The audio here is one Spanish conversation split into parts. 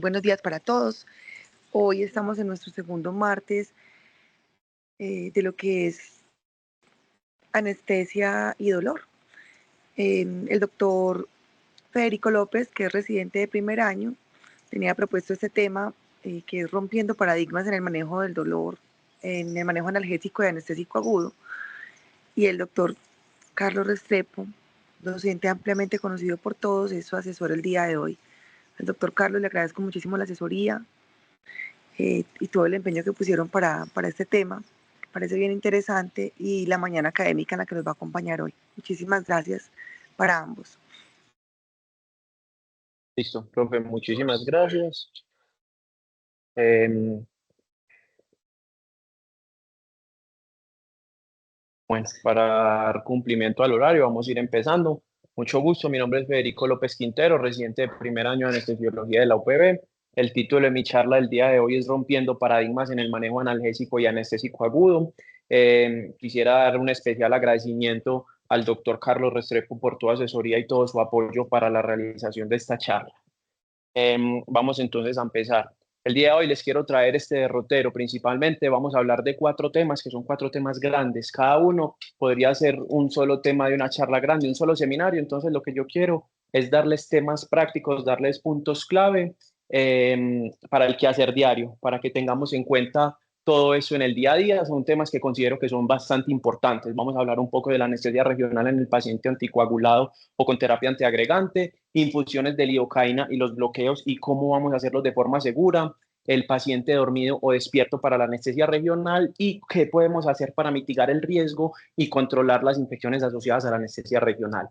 buenos días para todos. Hoy estamos en nuestro segundo martes de lo que es anestesia y dolor. El doctor Federico López, que es residente de primer año, tenía propuesto este tema que es rompiendo paradigmas en el manejo del dolor, en el manejo analgésico y anestésico agudo. Y el doctor Carlos Restrepo, docente ampliamente conocido por todos, es su asesor el día de hoy. Al doctor Carlos le agradezco muchísimo la asesoría y todo el empeño que pusieron para este tema. Parece bien interesante y la mañana académica en la que nos va a acompañar hoy. Muchísimas gracias para ambos. Listo, profe, muchísimas gracias. Bueno, para dar cumplimiento al horario, vamos a ir empezando. Mucho gusto, mi nombre es Federico López Quintero, residente de primer año de anestesiología de la UPB. El título de mi charla del día de hoy es Rompiendo paradigmas en el manejo analgésico y anestésico agudo. Quisiera dar un especial agradecimiento al doctor Carlos Restrepo por toda asesoría y todo su apoyo para la realización de esta charla. Vamos entonces a empezar. El día de hoy les quiero traer este derrotero. Principalmente vamos a hablar de 4 temas, que son 4 temas grandes. Cada uno podría ser un solo tema de una charla grande, un solo seminario. Entonces lo que yo quiero es darles temas prácticos, darles puntos clave para el quehacer diario, para que tengamos en cuenta todo eso en el día a día. Son temas que considero que son bastante importantes. Vamos a hablar un poco de la anestesia regional en el paciente anticoagulado o con terapia antiagregante, infusiones de lidocaína y los bloqueos y cómo vamos a hacerlos de forma segura, el paciente dormido o despierto para la anestesia regional y qué podemos hacer para mitigar el riesgo y controlar las infecciones asociadas a la anestesia regional.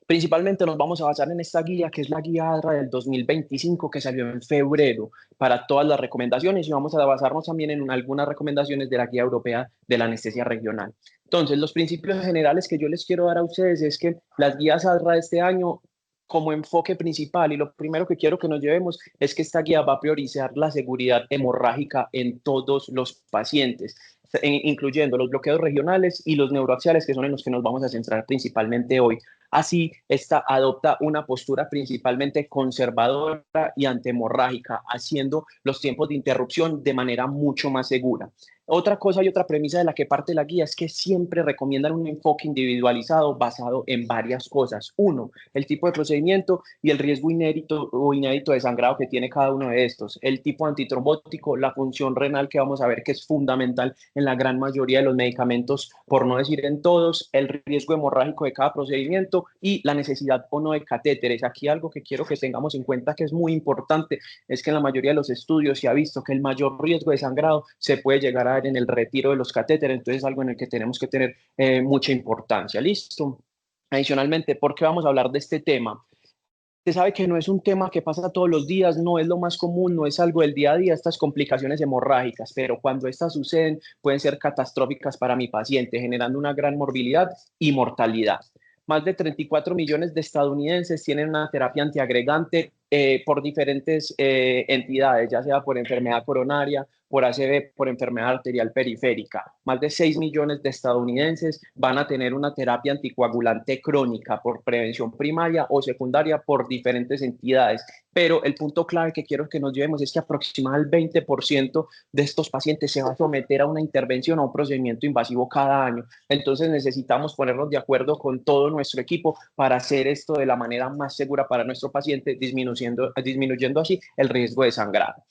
Principalmente nos vamos a basar en esta guía, que es la guía ADRA del 2025, que salió en febrero, para todas las recomendaciones, y vamos a basarnos también en algunas recomendaciones de la guía europea de la anestesia regional. Entonces, los principios generales que yo les quiero dar a ustedes es que las guías ADRA de este año, como enfoque principal, y lo primero que quiero que nos llevemos es que esta guía va a priorizar la seguridad hemorrágica en todos los pacientes, incluyendo los bloqueos regionales y los neuroaxiales, que son en los que nos vamos a centrar principalmente hoy. Así, esta adopta una postura principalmente conservadora y antihemorrágica, haciendo los tiempos de interrupción de manera mucho más segura. Otra cosa y otra premisa de la que parte la guía es que siempre recomiendan un enfoque individualizado basado en varias cosas. 1, el tipo de procedimiento y el riesgo inédito o inédito de sangrado que tiene cada uno de estos. El tipo antitrombótico, la función renal, que vamos a ver que es fundamental en la gran mayoría de los medicamentos, por no decir en todos, el riesgo hemorrágico de cada procedimiento y la necesidad o no de catéteres. Aquí algo que quiero que tengamos en cuenta que es muy importante es que en la mayoría de los estudios se ha visto que el mayor riesgo de sangrado se puede llegar a ver en el retiro de los catéteres, entonces es algo en el que tenemos que tener mucha importancia. ¿Listo? Adicionalmente, ¿por qué vamos a hablar de este tema? Se sabe que no es un tema que pasa todos los días, no es lo más común, no es algo del día a día, estas complicaciones hemorrágicas, pero cuando estas suceden pueden ser catastróficas para mi paciente, generando una gran morbilidad y mortalidad. Más de 34 millones de estadounidenses tienen una terapia antiagregante por diferentes entidades, ya sea por enfermedad coronaria, por ACV, por enfermedad arterial periférica. Más de 6 millones de estadounidenses van a tener una terapia anticoagulante crónica por prevención primaria o secundaria por diferentes entidades. Pero el punto clave que quiero que nos llevemos es que aproximadamente el 20% de estos pacientes se va a someter a una intervención o a un procedimiento invasivo cada año. Entonces necesitamos ponernos de acuerdo con todo nuestro equipo para hacer esto de la manera más segura para nuestro paciente, disminuyendo así el riesgo de sangrado.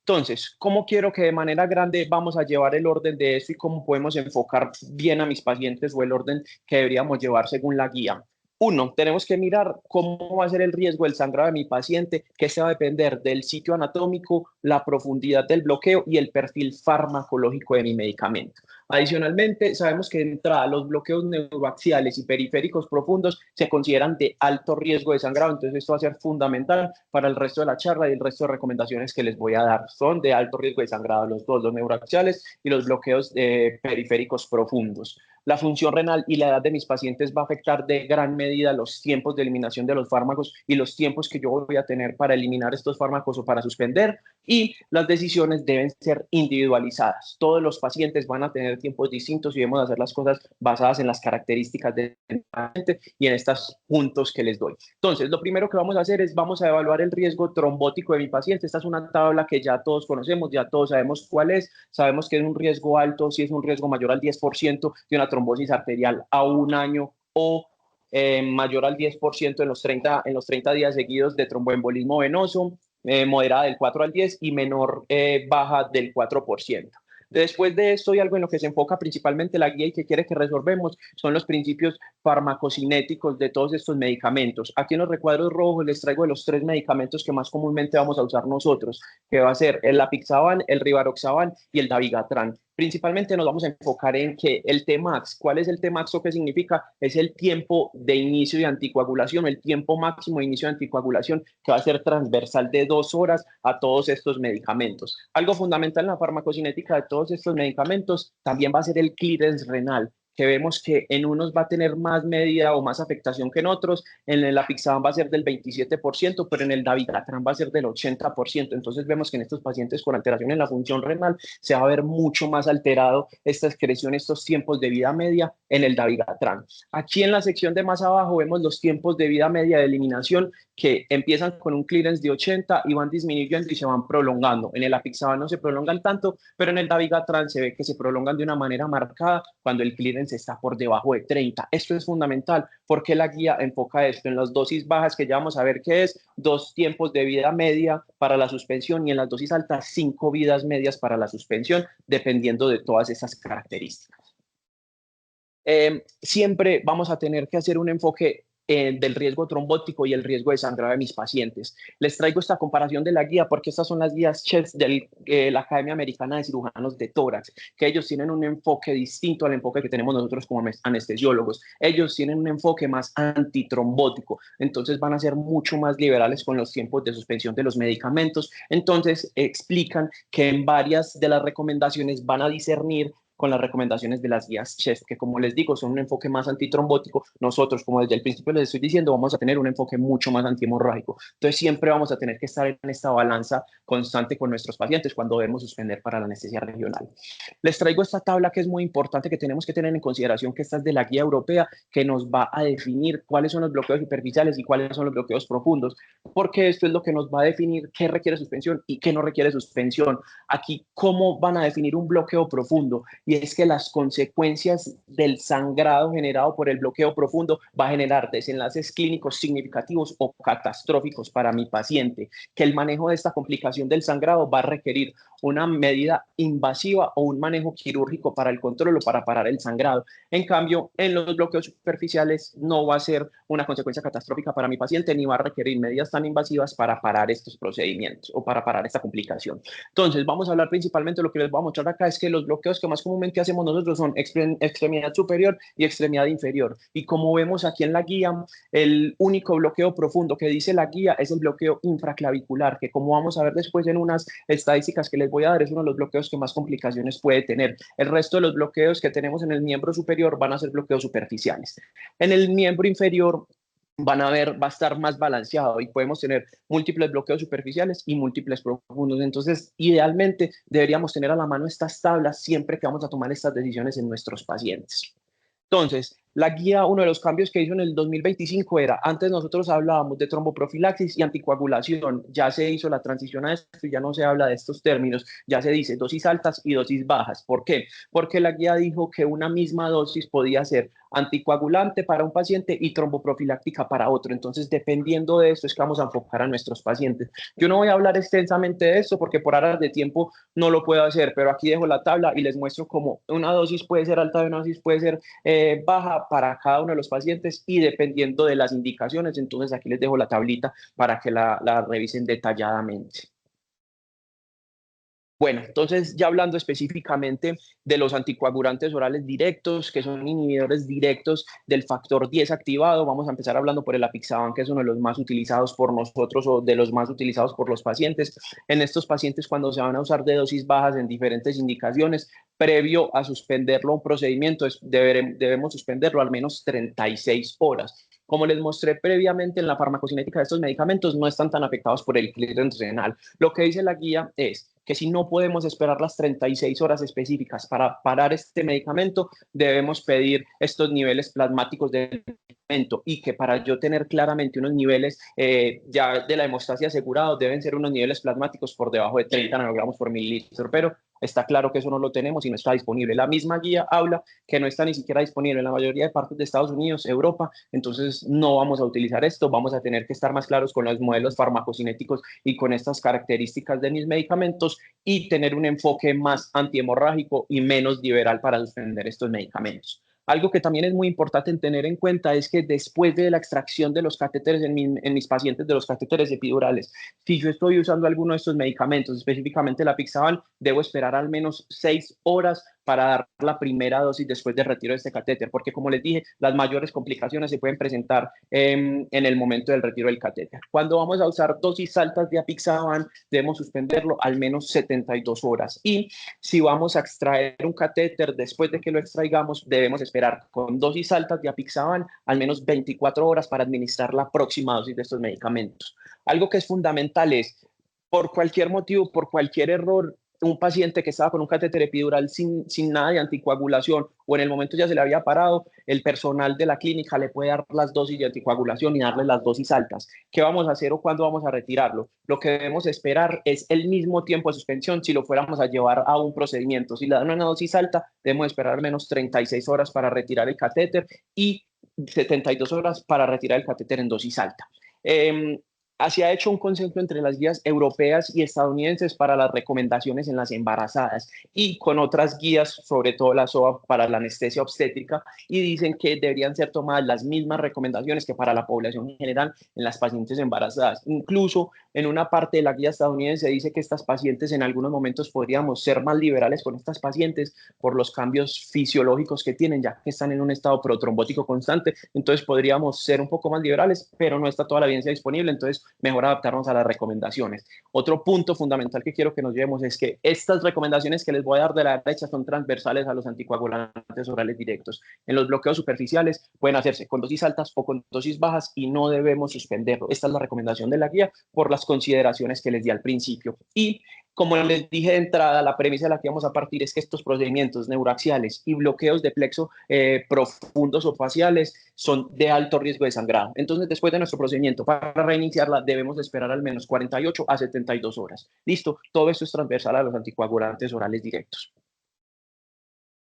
Entonces, ¿cómo quiero que de manera grande vamos a llevar el orden de esto y cómo podemos enfocar bien a mis pacientes o el orden que deberíamos llevar según la guía? 1, tenemos que mirar cómo va a ser el riesgo del sangrado de mi paciente, que se va a depender del sitio anatómico, la profundidad del bloqueo y el perfil farmacológico de mi medicamento. Adicionalmente, sabemos que de entrada los bloqueos neuroaxiales y periféricos profundos se consideran de alto riesgo de sangrado, entonces esto va a ser fundamental para el resto de la charla y el resto de recomendaciones que les voy a dar. Son de alto riesgo de sangrado los dos, los neuroaxiales y los bloqueos periféricos profundos. La función renal y la edad de mis pacientes va a afectar de gran medida los tiempos de eliminación de los fármacos y los tiempos que yo voy a tener para eliminar estos fármacos o para suspender, y las decisiones deben ser individualizadas. Todos los pacientes van a tener tiempos distintos y debemos hacer las cosas basadas en las características del paciente y en estos puntos que les doy. Entonces, lo primero que vamos a hacer es vamos a evaluar el riesgo trombótico de mi paciente. Esta es una tabla que ya todos conocemos, ya todos sabemos cuál es. Sabemos que es un riesgo alto, si es un riesgo mayor al 10% de una trombosis arterial a un año, o mayor al 10% en los 30 días seguidos de tromboembolismo venoso, moderada del 4 al 10 y menor baja del 4%. Después de esto, y algo en lo que se enfoca principalmente la guía y que quiere que resolvemos, son los principios farmacocinéticos de todos estos medicamentos. Aquí en los recuadros rojos les traigo los 3 medicamentos que más comúnmente vamos a usar nosotros, que va a ser el apixaban, el rivaroxaban y el dabigatran. Principalmente nos vamos a enfocar en que el Tmax, ¿cuál es el Tmax o qué significa? Es el tiempo de inicio de anticoagulación, el tiempo máximo de inicio de anticoagulación, que va a ser transversal de 2 horas a todos estos medicamentos. Algo fundamental en la farmacocinética de todos estos medicamentos también va a ser el clearance renal, que vemos que en unos va a tener más medida o más afectación que en otros. En el apixaban va a ser del 27%, pero en el dabigatran va a ser del 80%. Entonces vemos que en estos pacientes con alteración en la función renal se va a ver mucho más alterado esta excreción, estos tiempos de vida media en el dabigatran. Aquí en la sección de más abajo vemos los tiempos de vida media de eliminación, que empiezan con un clearance de 80 y van disminuyendo y se van prolongando. En el apixaban no se prolongan tanto, pero en el dabigatran se ve que se prolongan de una manera marcada cuando el clearance está por debajo de 30. Esto es fundamental porque la guía enfoca esto en las dosis bajas, que ya vamos a ver que es 2 tiempos de vida media para la suspensión, y en las dosis altas 5 vidas medias para la suspensión, dependiendo de todas esas características. Siempre vamos a tener que hacer un enfoque del riesgo trombótico y el riesgo de sangrado de mis pacientes. Les traigo esta comparación de la guía porque estas son las guías CHEST de la Academia Americana de Cirujanos de Tórax, que ellos tienen un enfoque distinto al enfoque que tenemos nosotros como anestesiólogos. Ellos tienen un enfoque más antitrombótico, entonces van a ser mucho más liberales con los tiempos de suspensión de los medicamentos. Entonces explican que en varias de las recomendaciones van a discernir con las recomendaciones de las guías CHEST, que como les digo, son un enfoque más antitrombótico. Nosotros, como desde el principio les estoy diciendo, vamos a tener un enfoque mucho más antihemorrágico. Entonces siempre vamos a tener que estar en esta balanza constante con nuestros pacientes cuando debemos suspender para la anestesia regional. Les traigo esta tabla que es muy importante, que tenemos que tener en consideración, que esta es de la guía europea, que nos va a definir cuáles son los bloqueos superficiales y cuáles son los bloqueos profundos, porque esto es lo que nos va a definir qué requiere suspensión y qué no requiere suspensión. Aquí, ¿cómo van a definir un bloqueo profundo? Y es que las consecuencias del sangrado generado por el bloqueo profundo va a generar desenlaces clínicos significativos o catastróficos para mi paciente, que el manejo de esta complicación del sangrado va a requerir una medida invasiva o un manejo quirúrgico para el control o para parar el sangrado. En cambio, en los bloqueos superficiales no va a ser una consecuencia catastrófica para mi paciente, ni va a requerir medidas tan invasivas para parar estos procedimientos o para parar esta complicación. Entonces, vamos a hablar principalmente, lo que les voy a mostrar acá es que los bloqueos que más comúnmente hacemos nosotros son extremidad superior y extremidad inferior. Y como vemos aquí en la guía, el único bloqueo profundo que dice la guía es el bloqueo infraclavicular, que como vamos a ver después en unas estadísticas que les voy a dar, es uno de los bloqueos que más complicaciones puede tener. El resto de los bloqueos que tenemos en el miembro superior van a ser bloqueos superficiales. En el miembro inferior va a estar más balanceado y podemos tener múltiples bloqueos superficiales y múltiples profundos. Entonces, idealmente deberíamos tener a la mano estas tablas siempre que vamos a tomar estas decisiones en nuestros pacientes. Entonces, la guía, uno de los cambios que hizo en el 2025 era, antes nosotros hablábamos de tromboprofilaxis y anticoagulación, ya se hizo la transición a esto y ya no se habla de estos términos, ya se dice dosis altas y dosis bajas. ¿Por qué? Porque la guía dijo que una misma dosis podía ser anticoagulante para un paciente y tromboprofiláctica para otro. Entonces, dependiendo de esto es que vamos a enfocar a nuestros pacientes. Yo no voy a hablar extensamente de esto porque por horas de tiempo no lo puedo hacer, pero aquí dejo la tabla y les muestro cómo una dosis puede ser alta y una dosis puede ser baja para cada uno de los pacientes y dependiendo de las indicaciones. Entonces aquí les dejo la tablita para que la revisen detalladamente. Bueno, entonces ya hablando específicamente de los anticoagulantes orales directos, que son inhibidores directos del factor 10 activado, vamos a empezar hablando por el apixaban, que es uno de los más utilizados por nosotros o de los más utilizados por los pacientes. En estos pacientes, cuando se van a usar de dosis bajas en diferentes indicaciones, previo a suspenderlo un procedimiento, debemos suspenderlo al menos 36 horas. Como les mostré previamente en la farmacocinética de estos medicamentos, no están tan afectados por el clearance renal. Lo que dice la guía es que si no podemos esperar las 36 horas específicas para parar este medicamento, debemos pedir estos niveles plasmáticos del medicamento y que para yo tener claramente unos niveles ya de la hemostasia asegurados deben ser unos niveles plasmáticos por debajo de 30 nanogramos por mililitro, pero está claro que eso no lo tenemos y no está disponible. La misma guía habla que no está ni siquiera disponible en la mayoría de partes de Estados Unidos, Europa, entonces no vamos a utilizar esto, vamos a tener que estar más claros con los modelos farmacocinéticos y con estas características de mis medicamentos y tener un enfoque más antihemorrágico y menos liberal para suspender estos medicamentos. Algo que también es muy importante tener en cuenta es que después de la extracción de los catéteres en mis pacientes de los catéteres epidurales, si yo estoy usando alguno de estos medicamentos, específicamente la Pixaban, debo esperar al menos 6 horas para dar la primera dosis después del retiro de este catéter, porque como les dije, las mayores complicaciones se pueden presentar en el momento del retiro del catéter. Cuando vamos a usar dosis altas de apixaban, debemos suspenderlo al menos 72 horas. Y si vamos a extraer un catéter, después de que lo extraigamos, debemos esperar con dosis altas de apixaban al menos 24 horas para administrar la próxima dosis de estos medicamentos. Algo que es fundamental es, por cualquier motivo, por cualquier error, un paciente que estaba con un catéter epidural sin nada de anticoagulación o en el momento ya se le había parado, el personal de la clínica le puede dar las dosis de anticoagulación y darle las dosis altas. ¿Qué vamos a hacer o cuándo vamos a retirarlo? Lo que debemos esperar es el mismo tiempo de suspensión si lo fuéramos a llevar a un procedimiento. Si le dan una dosis alta, debemos esperar al menos 36 horas para retirar el catéter y 72 horas para retirar el catéter en dosis alta. Se ha hecho un consenso entre las guías europeas y estadounidenses para las recomendaciones en las embarazadas y con otras guías, sobre todo la SOA para la anestesia obstétrica, y dicen que deberían ser tomadas las mismas recomendaciones que para la población en general en las pacientes embarazadas. Incluso en una parte de la guía estadounidense dice que estas pacientes en algunos momentos podríamos ser más liberales con estas pacientes por los cambios fisiológicos que tienen, ya que están en un estado protrombótico constante, entonces podríamos ser un poco más liberales, pero no está toda la evidencia disponible, entonces mejor adaptarnos a las recomendaciones. Otro punto fundamental que quiero que nos llevemos es que estas recomendaciones que les voy a dar de la derecha son transversales a los anticoagulantes orales directos. En los bloqueos superficiales pueden hacerse con dosis altas o con dosis bajas y no debemos suspenderlo. Esta es la recomendación de la guía por las consideraciones que les di al principio. Y como les dije de entrada, la premisa de la que vamos a partir es que estos procedimientos neuraxiales y bloqueos de plexo profundos o faciales son de alto riesgo de sangrado. Entonces, después de nuestro procedimiento, para reiniciarla, debemos esperar al menos 48 a 72 horas. Listo, todo esto es transversal a los anticoagulantes orales directos.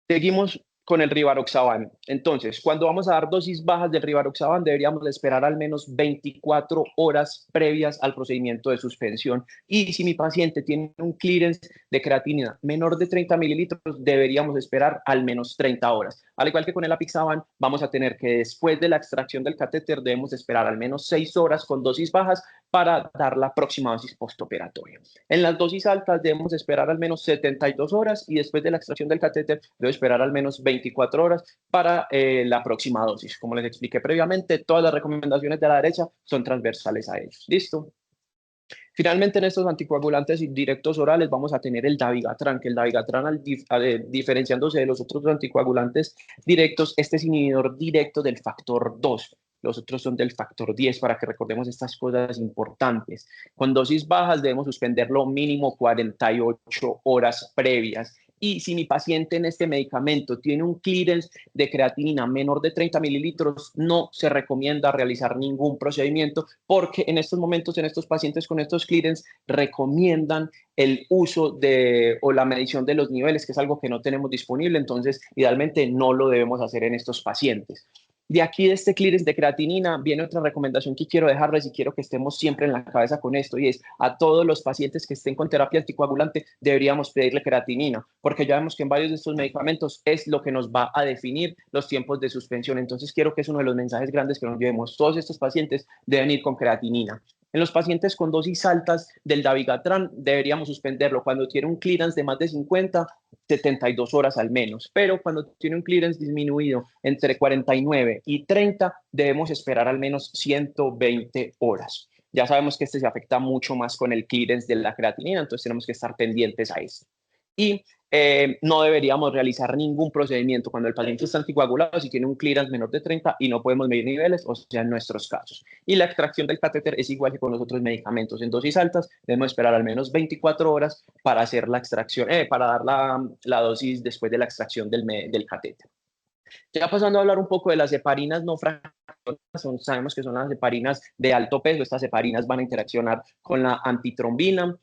Seguimos con el rivaroxaban. Entonces, cuando vamos a dar dosis bajas del rivaroxaban, deberíamos esperar al menos 24 horas previas al procedimiento de suspensión. Y si mi paciente tiene un clearance de creatinina menor de 30 mililitros, deberíamos esperar al menos 30 horas. Al igual que con el apixaban, vamos a tener que después de la extracción del catéter, debemos esperar al menos 6 horas con dosis bajas para dar la próxima dosis postoperatoria. En las dosis altas debemos esperar al menos 72 horas y después de la extracción del catéter debo esperar al menos 24 horas para la próxima dosis. Como les expliqué previamente, todas las recomendaciones de la derecha son transversales a ellos. ¿Listo? Finalmente, en estos anticoagulantes directos orales vamos a tener el dabigatran, que el dabigatran, diferenciándose de los otros anticoagulantes directos, este es inhibidor directo del factor 2. Los otros son del factor 10 para que recordemos estas cosas importantes. Con dosis bajas debemos suspenderlo mínimo 48 horas previas. Y si mi paciente en este medicamento tiene un clearance de creatinina menor de 30 mililitros, no se recomienda realizar ningún procedimiento porque en estos momentos, en estos pacientes con estos clearance, recomiendan el uso o la medición de los niveles, que es algo que no tenemos disponible, entonces idealmente no lo debemos hacer en estos pacientes. De aquí, de este clearance de creatinina, viene otra recomendación que quiero dejarles y quiero que estemos siempre en la cabeza con esto, y es a todos los pacientes que estén con terapia anticoagulante deberíamos pedirle creatinina, porque ya vemos que en varios de estos medicamentos es lo que nos va a definir los tiempos de suspensión. Entonces quiero que es uno de los mensajes grandes que nos llevemos. Todos estos pacientes deben ir con creatinina. En los pacientes con dosis altas del dabigatran deberíamos suspenderlo cuando tiene un clearance de más de 50, 72 horas al menos, pero cuando tiene un clearance disminuido entre 49 y 30 debemos esperar al menos 120 horas. Ya sabemos que este se afecta mucho más con el clearance de la creatinina, entonces tenemos que estar pendientes a eso. Y no deberíamos realizar ningún procedimiento cuando el paciente está anticoagulado si tiene un clearance menor de 30 y no podemos medir niveles, o sea, en nuestros casos. Y la extracción del catéter es igual que con los otros medicamentos. En dosis altas debemos esperar al menos 24 horas para hacer la extracción, para dar la dosis después de la extracción del catéter. Ya pasando a hablar un poco de las heparinas no fraccionadas, sabemos que son las heparinas de alto peso. Estas heparinas van a interaccionar con la antitrombina,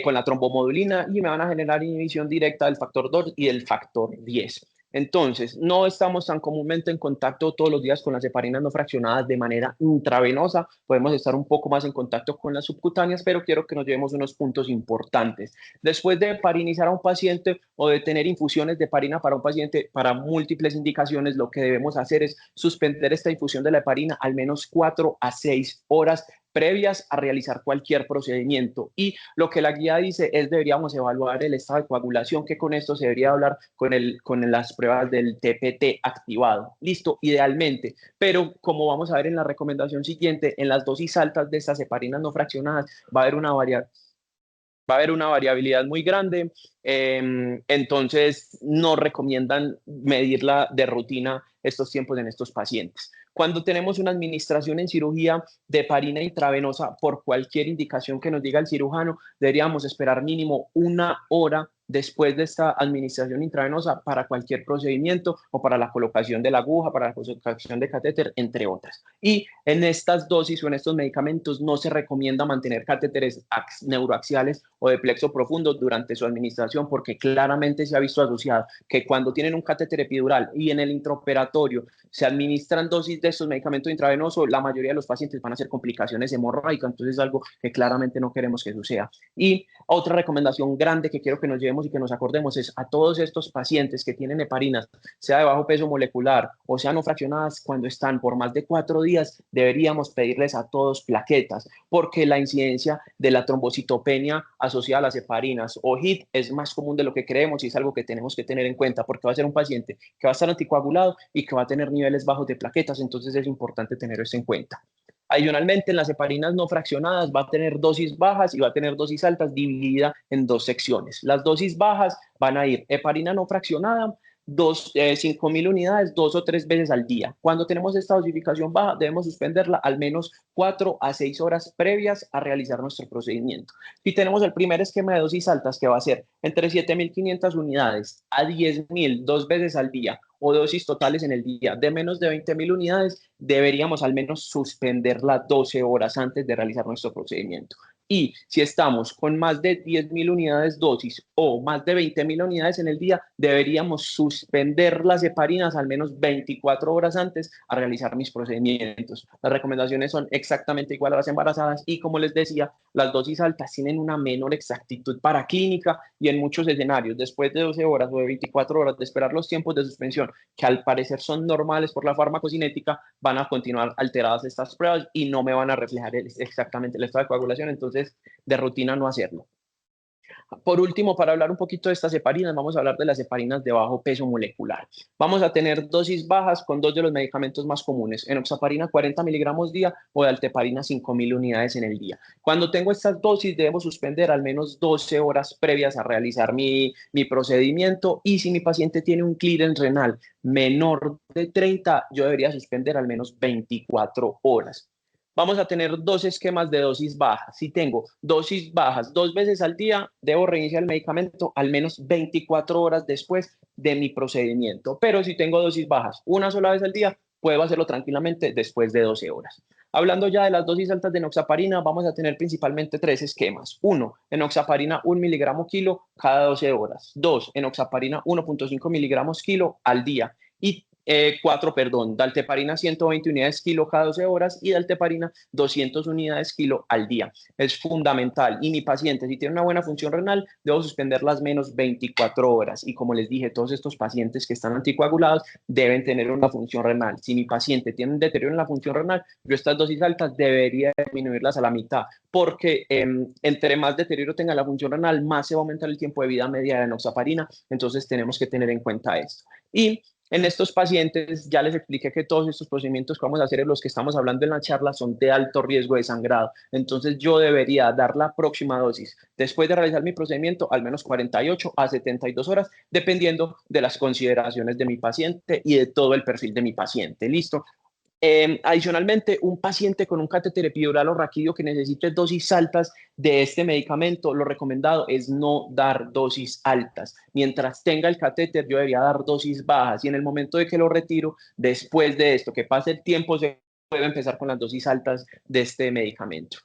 con la trombomodulina y me van a generar inhibición directa del factor 2 y del factor 10. Entonces, no estamos tan comúnmente en contacto todos los días con las heparinas no fraccionadas de manera intravenosa. Podemos estar un poco más en contacto con las subcutáneas, pero quiero que nos llevemos unos puntos importantes. Después de heparinizar a un paciente o de tener infusiones de heparina para un paciente para múltiples indicaciones, lo que debemos hacer es suspender esta infusión de la heparina al menos 4 a 6 horas previas a realizar cualquier procedimiento. Y lo que la guía dice es deberíamos evaluar el estado de coagulación, que con esto se debería hablar con las pruebas del TPT activado. Listo, idealmente. Pero como vamos a ver en la recomendación siguiente, en las dosis altas de estas heparinas no fraccionadas va a haber una variabilidad muy grande, entonces no recomiendan medirla de rutina estos tiempos en estos pacientes. Cuando tenemos una administración en cirugía de heparina intravenosa por cualquier indicación que nos diga el cirujano, deberíamos esperar mínimo 1 hora después de esta administración intravenosa para cualquier procedimiento o para la colocación de la aguja, para la colocación de catéter, entre otras. Y en estas dosis o en estos medicamentos no se recomienda mantener catéteres neuroaxiales o de plexo profundo durante su administración, porque claramente se ha visto asociado que cuando tienen un catéter epidural y en el intraoperatorio se administran dosis de estos medicamentos intravenosos, la mayoría de los pacientes van a hacer complicaciones hemorrágicas, entonces es algo que claramente no queremos que suceda. Y otra recomendación grande que quiero que nos llevemos y que nos acordemos es a todos estos pacientes que tienen heparinas, sea de bajo peso molecular o sea no fraccionadas, cuando están por más de 4 días, deberíamos pedirles a todos plaquetas, porque la incidencia de la trombocitopenia asociada a las heparinas o HIT es más común de lo que creemos y es algo que tenemos que tener en cuenta, porque va a ser un paciente que va a estar anticoagulado y que va a tener niveles bajos de plaquetas, entonces es importante tener eso en cuenta. Adicionalmente, en las heparinas no fraccionadas va a tener dosis bajas y va a tener dosis altas dividida en 2 secciones. Las dosis bajas van a ir heparina no fraccionada, 5.000 unidades 2 o 3 veces al día. Cuando tenemos esta dosificación baja, debemos suspenderla al menos 4 a 6 horas previas a realizar nuestro procedimiento. Si tenemos el primer esquema de dosis altas, que va a ser entre 7.500 unidades a 10.000 2 veces al día, o dosis totales en el día de menos de 20.000 unidades, deberíamos al menos suspenderla 12 horas antes de realizar nuestro procedimiento. Y si estamos con más de 10.000 unidades dosis o más de 20.000 unidades en el día, deberíamos suspender las heparinas al menos 24 horas antes a realizar mis procedimientos. Las recomendaciones son exactamente igual a las embarazadas y, como les decía, las dosis altas tienen una menor exactitud paraclínica y en muchos escenarios, después de 12 horas o de 24 horas de esperar los tiempos de suspensión, que al parecer son normales por la farmacocinética, van a continuar alteradas estas pruebas y no me van a reflejar exactamente el estado de coagulación, entonces de rutina no hacerlo. Por último, para hablar un poquito de estas heparinas, vamos a hablar de las heparinas de bajo peso molecular. Vamos a tener dosis bajas con 2 de los medicamentos más comunes, enoxaparina 40 miligramos día o de alteparina 5.000 unidades en el día. Cuando tengo estas dosis, debo suspender al menos 12 horas previas a realizar mi procedimiento, y si mi paciente tiene un clearance renal menor de 30, yo debería suspender al menos 24 horas. Vamos a tener 2 esquemas de dosis bajas. Si tengo dosis bajas 2 veces al día, debo reiniciar el medicamento al menos 24 horas después de mi procedimiento. Pero si tengo dosis bajas 1 sola vez al día, puedo hacerlo tranquilamente después de 12 horas. Hablando ya de las dosis altas de enoxaparina, vamos a tener principalmente 3 esquemas. 1, enoxaparina 1 miligramo kilo cada 12 horas. 2, enoxaparina 1.5 miligramos kilo al día. Y perdón, dalteparina 120 unidades kilo cada 12 horas y dalteparina 200 unidades kilo al día. Es fundamental. Y mi paciente, si tiene una buena función renal, debo suspenderlas menos 24 horas. Y como les dije, todos estos pacientes que están anticoagulados deben tener una función renal. Si mi paciente tiene un deterioro en la función renal, yo estas dosis altas debería disminuirlas a la mitad, porque entre más deterioro tenga la función renal, más se va a aumentar el tiempo de vida media de enoxaparina. Entonces tenemos que tener en cuenta esto. Y en estos pacientes ya les expliqué que todos estos procedimientos que vamos a hacer, en los que estamos hablando en la charla, son de alto riesgo de sangrado. Entonces yo debería dar la próxima dosis después de realizar mi procedimiento al menos 48 a 72 horas, dependiendo de las consideraciones de mi paciente y de todo el perfil de mi paciente. ¿Listo? Adicionalmente, un paciente con un catéter epidural o raquídeo que necesite dosis altas de este medicamento, lo recomendado es no dar dosis altas. Mientras tenga el catéter, yo debería dar dosis bajas y en el momento de que lo retiro, después de esto, que pase el tiempo, se puede empezar con las dosis altas de este medicamento.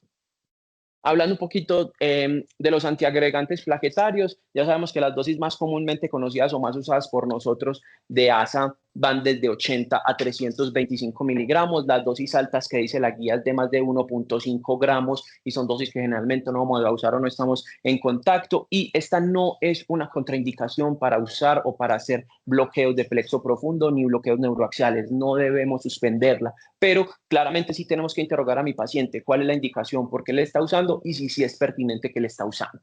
Hablando un poquito de los antiagregantes plaquetarios, ya sabemos que las dosis más comúnmente conocidas o más usadas por nosotros de ASA van desde 80 a 325 miligramos. Las dosis altas que dice la guía es de más de 1.5 gramos y son dosis que generalmente no vamos a usar o no estamos en contacto. Y esta no es una contraindicación para usar o para hacer bloqueos de plexo profundo ni bloqueos neuroaxiales. No debemos suspenderla, pero claramente sí tenemos que interrogar a mi paciente cuál es la indicación, por qué le está usando y si es pertinente que le está usando.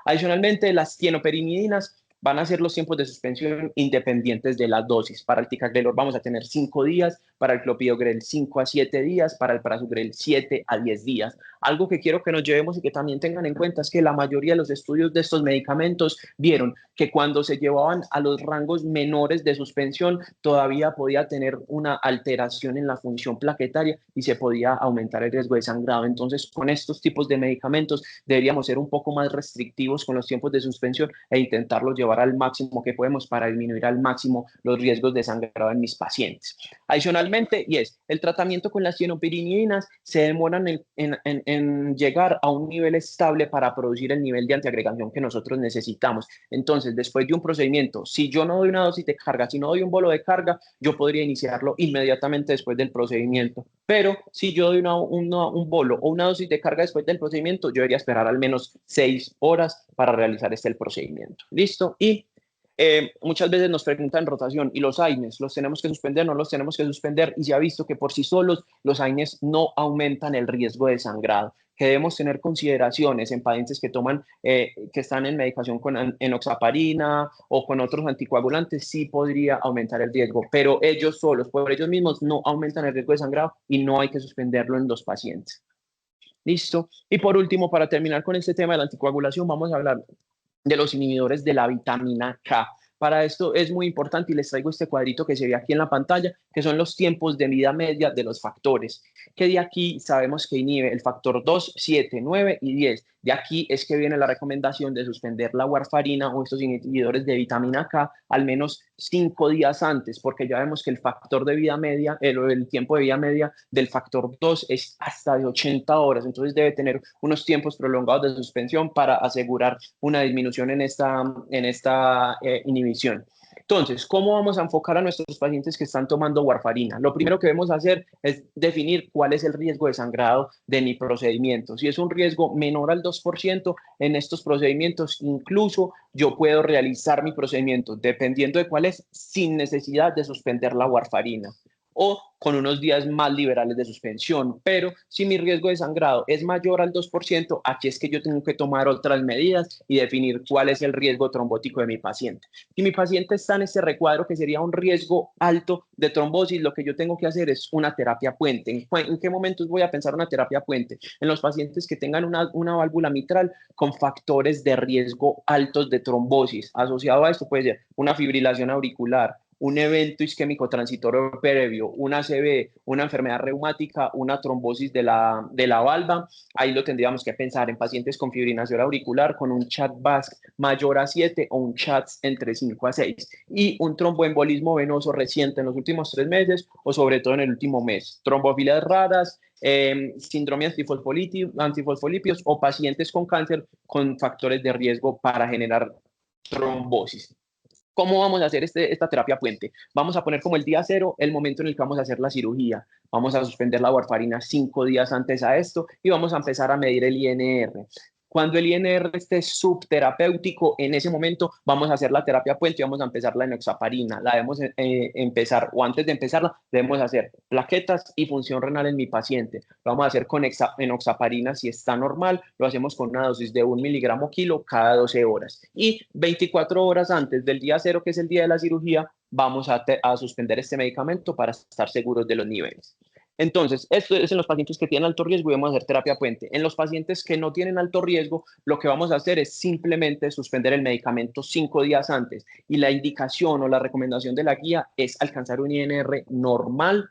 Adicionalmente, las tienoperimidinas van a ser los tiempos de suspensión independientes de las dosis. Para el ticagrelor vamos a tener 5 días, para el clopidogrel 5 a 7 días, para el prasugrel 7 a 10 días. Algo que quiero que nos llevemos y que también tengan en cuenta es que la mayoría de los estudios de estos medicamentos vieron que cuando se llevaban a los rangos menores de suspensión, todavía podía tener una alteración en la función plaquetaria y se podía aumentar el riesgo de sangrado. Entonces, con estos tipos de medicamentos deberíamos ser un poco más restrictivos con los tiempos de suspensión e intentarlos llevar al máximo que podemos para disminuir al máximo los riesgos de sangrado en mis pacientes. Adicionalmente, el tratamiento con las cianopirinidinas se demoran en llegar a un nivel estable para producir el nivel de antiagregación que nosotros necesitamos. Entonces, después de un procedimiento, si yo no doy una dosis de carga, si no doy un bolo de carga, yo podría iniciarlo inmediatamente después del procedimiento. Pero si yo doy un bolo o una dosis de carga después del procedimiento, yo debería esperar al menos 6 horas para realizar el procedimiento. ¿Listo? Y muchas veces nos preguntan rotación y los AINES, ¿los tenemos que suspender? ¿No los tenemos que suspender? Y se ha visto que por sí solos los AINES no aumentan el riesgo de sangrado, que debemos tener consideraciones en pacientes que toman, que están en medicación con enoxaparina o con otros anticoagulantes, sí podría aumentar el riesgo, pero ellos solos, por ellos mismos, no aumentan el riesgo de sangrado y no hay que suspenderlo en los pacientes. ¿Listo? Y por último, para terminar con este tema de la anticoagulación, vamos a hablar de los inhibidores de la vitamina K. Para esto es muy importante y les traigo este cuadrito que se ve aquí en la pantalla, que son los tiempos de vida media de los factores, que de aquí sabemos que inhibe el factor 2, 7, 9 y 10. De aquí es que viene la recomendación de suspender la warfarina o estos inhibidores de vitamina K al menos 5 días antes, porque ya vemos que el factor de vida media, el tiempo de vida media del factor 2 es hasta de 80 horas, entonces debe tener unos tiempos prolongados de suspensión para asegurar una disminución en esta inhibición. Entonces, ¿cómo vamos a enfocar a nuestros pacientes que están tomando warfarina? Lo primero que debemos hacer es definir cuál es el riesgo de sangrado de mi procedimiento. Si es un riesgo menor al 2% en estos procedimientos, incluso yo puedo realizar mi procedimiento, dependiendo de cuál es, sin necesidad de suspender la warfarina o con unos días más liberales de suspensión. Pero si mi riesgo de sangrado es mayor al 2%, aquí es que yo tengo que tomar otras medidas y definir cuál es el riesgo trombótico de mi paciente. Si mi paciente está en este recuadro que sería un riesgo alto de trombosis, lo que yo tengo que hacer es una terapia puente. ¿En qué momentos voy a pensar una terapia puente? En los pacientes que tengan una válvula mitral con factores de riesgo altos de trombosis. Asociado a esto puede ser una fibrilación auricular, un evento isquémico transitorio previo, una ACV, una enfermedad reumática, una trombosis de la valva. Ahí lo tendríamos que pensar en pacientes con fibrinación auricular, con un CHAD-VASc mayor a 7 o un CHADS entre 5 a 6 y un tromboembolismo venoso reciente en los últimos 3 meses o sobre todo en el último mes. Trombofilias raras, síndrome antifosfolipios o pacientes con cáncer con factores de riesgo para generar trombosis. ¿Cómo vamos a hacer esta terapia puente? Vamos a poner como el día cero el momento en el que vamos a hacer la cirugía. Vamos a suspender la warfarina 5 días antes a esto y vamos a empezar a medir el INR. Cuando el INR esté subterapéutico, en ese momento vamos a hacer la terapia puente y vamos a empezar la enoxaparina. La debemos empezar, o antes de empezarla, debemos hacer plaquetas y función renal en mi paciente. Lo vamos a hacer con enoxaparina si está normal, lo hacemos con una dosis de 1 miligramo kilo cada 12 horas. Y 24 horas antes del día cero, que es el día de la cirugía, vamos a suspender este medicamento para estar seguros de los niveles. Entonces, esto es en los pacientes que tienen alto riesgo y vamos a hacer terapia puente. En los pacientes que no tienen alto riesgo, lo que vamos a hacer es simplemente suspender el medicamento 5 días antes. Y la indicación o la recomendación de la guía es alcanzar un INR normal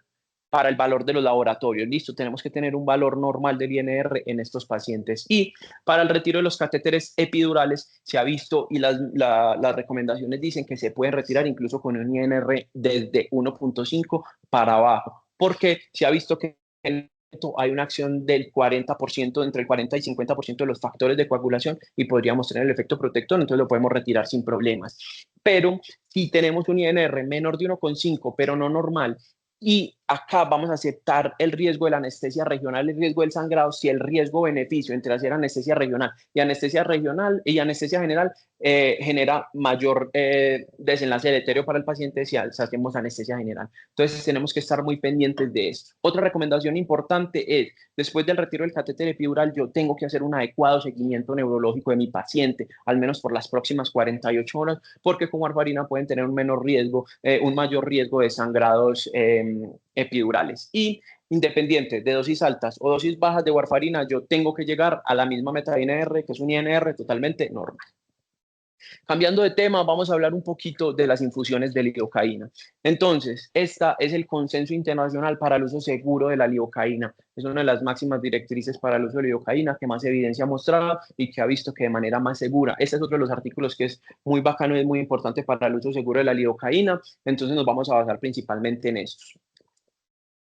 para el valor de los laboratorios. Listo, tenemos que tener un valor normal del INR en estos pacientes. Y para el retiro de los catéteres epidurales se ha visto y las recomendaciones dicen que se pueden retirar incluso con un INR desde 1.5 para abajo, porque se ha visto que hay una acción del 40%, entre el 40 y 50% de los factores de coagulación y podríamos tener el efecto protector, entonces lo podemos retirar sin problemas. Pero si tenemos un INR menor de 1.5, pero no normal, y acá vamos a aceptar el riesgo de la anestesia regional, el riesgo del sangrado, si el riesgo-beneficio entre hacer anestesia regional y anestesia general genera mayor desenlace deleterio para el paciente si hacemos anestesia general. Entonces tenemos que estar muy pendientes de esto. Otra recomendación importante es, después del retiro del catéter epidural, yo tengo que hacer un adecuado seguimiento neurológico de mi paciente, al menos por las próximas 48 horas, porque con warfarina pueden tener un menor riesgo, un mayor riesgo de sangrados epidurales. Y independiente de dosis altas o dosis bajas de warfarina, yo tengo que llegar a la misma meta de INR, que es un INR totalmente normal. Cambiando de tema, vamos a hablar un poquito de las infusiones de lidocaína. Entonces, esta es el consenso internacional para el uso seguro de la lidocaína. Es una de las máximas directrices para el uso de lidocaína que más evidencia ha mostrado y que ha visto que de manera más segura. Este es otro de los artículos que es muy bacano y es muy importante para el uso seguro de la lidocaína. Entonces, nos vamos a basar principalmente en estos.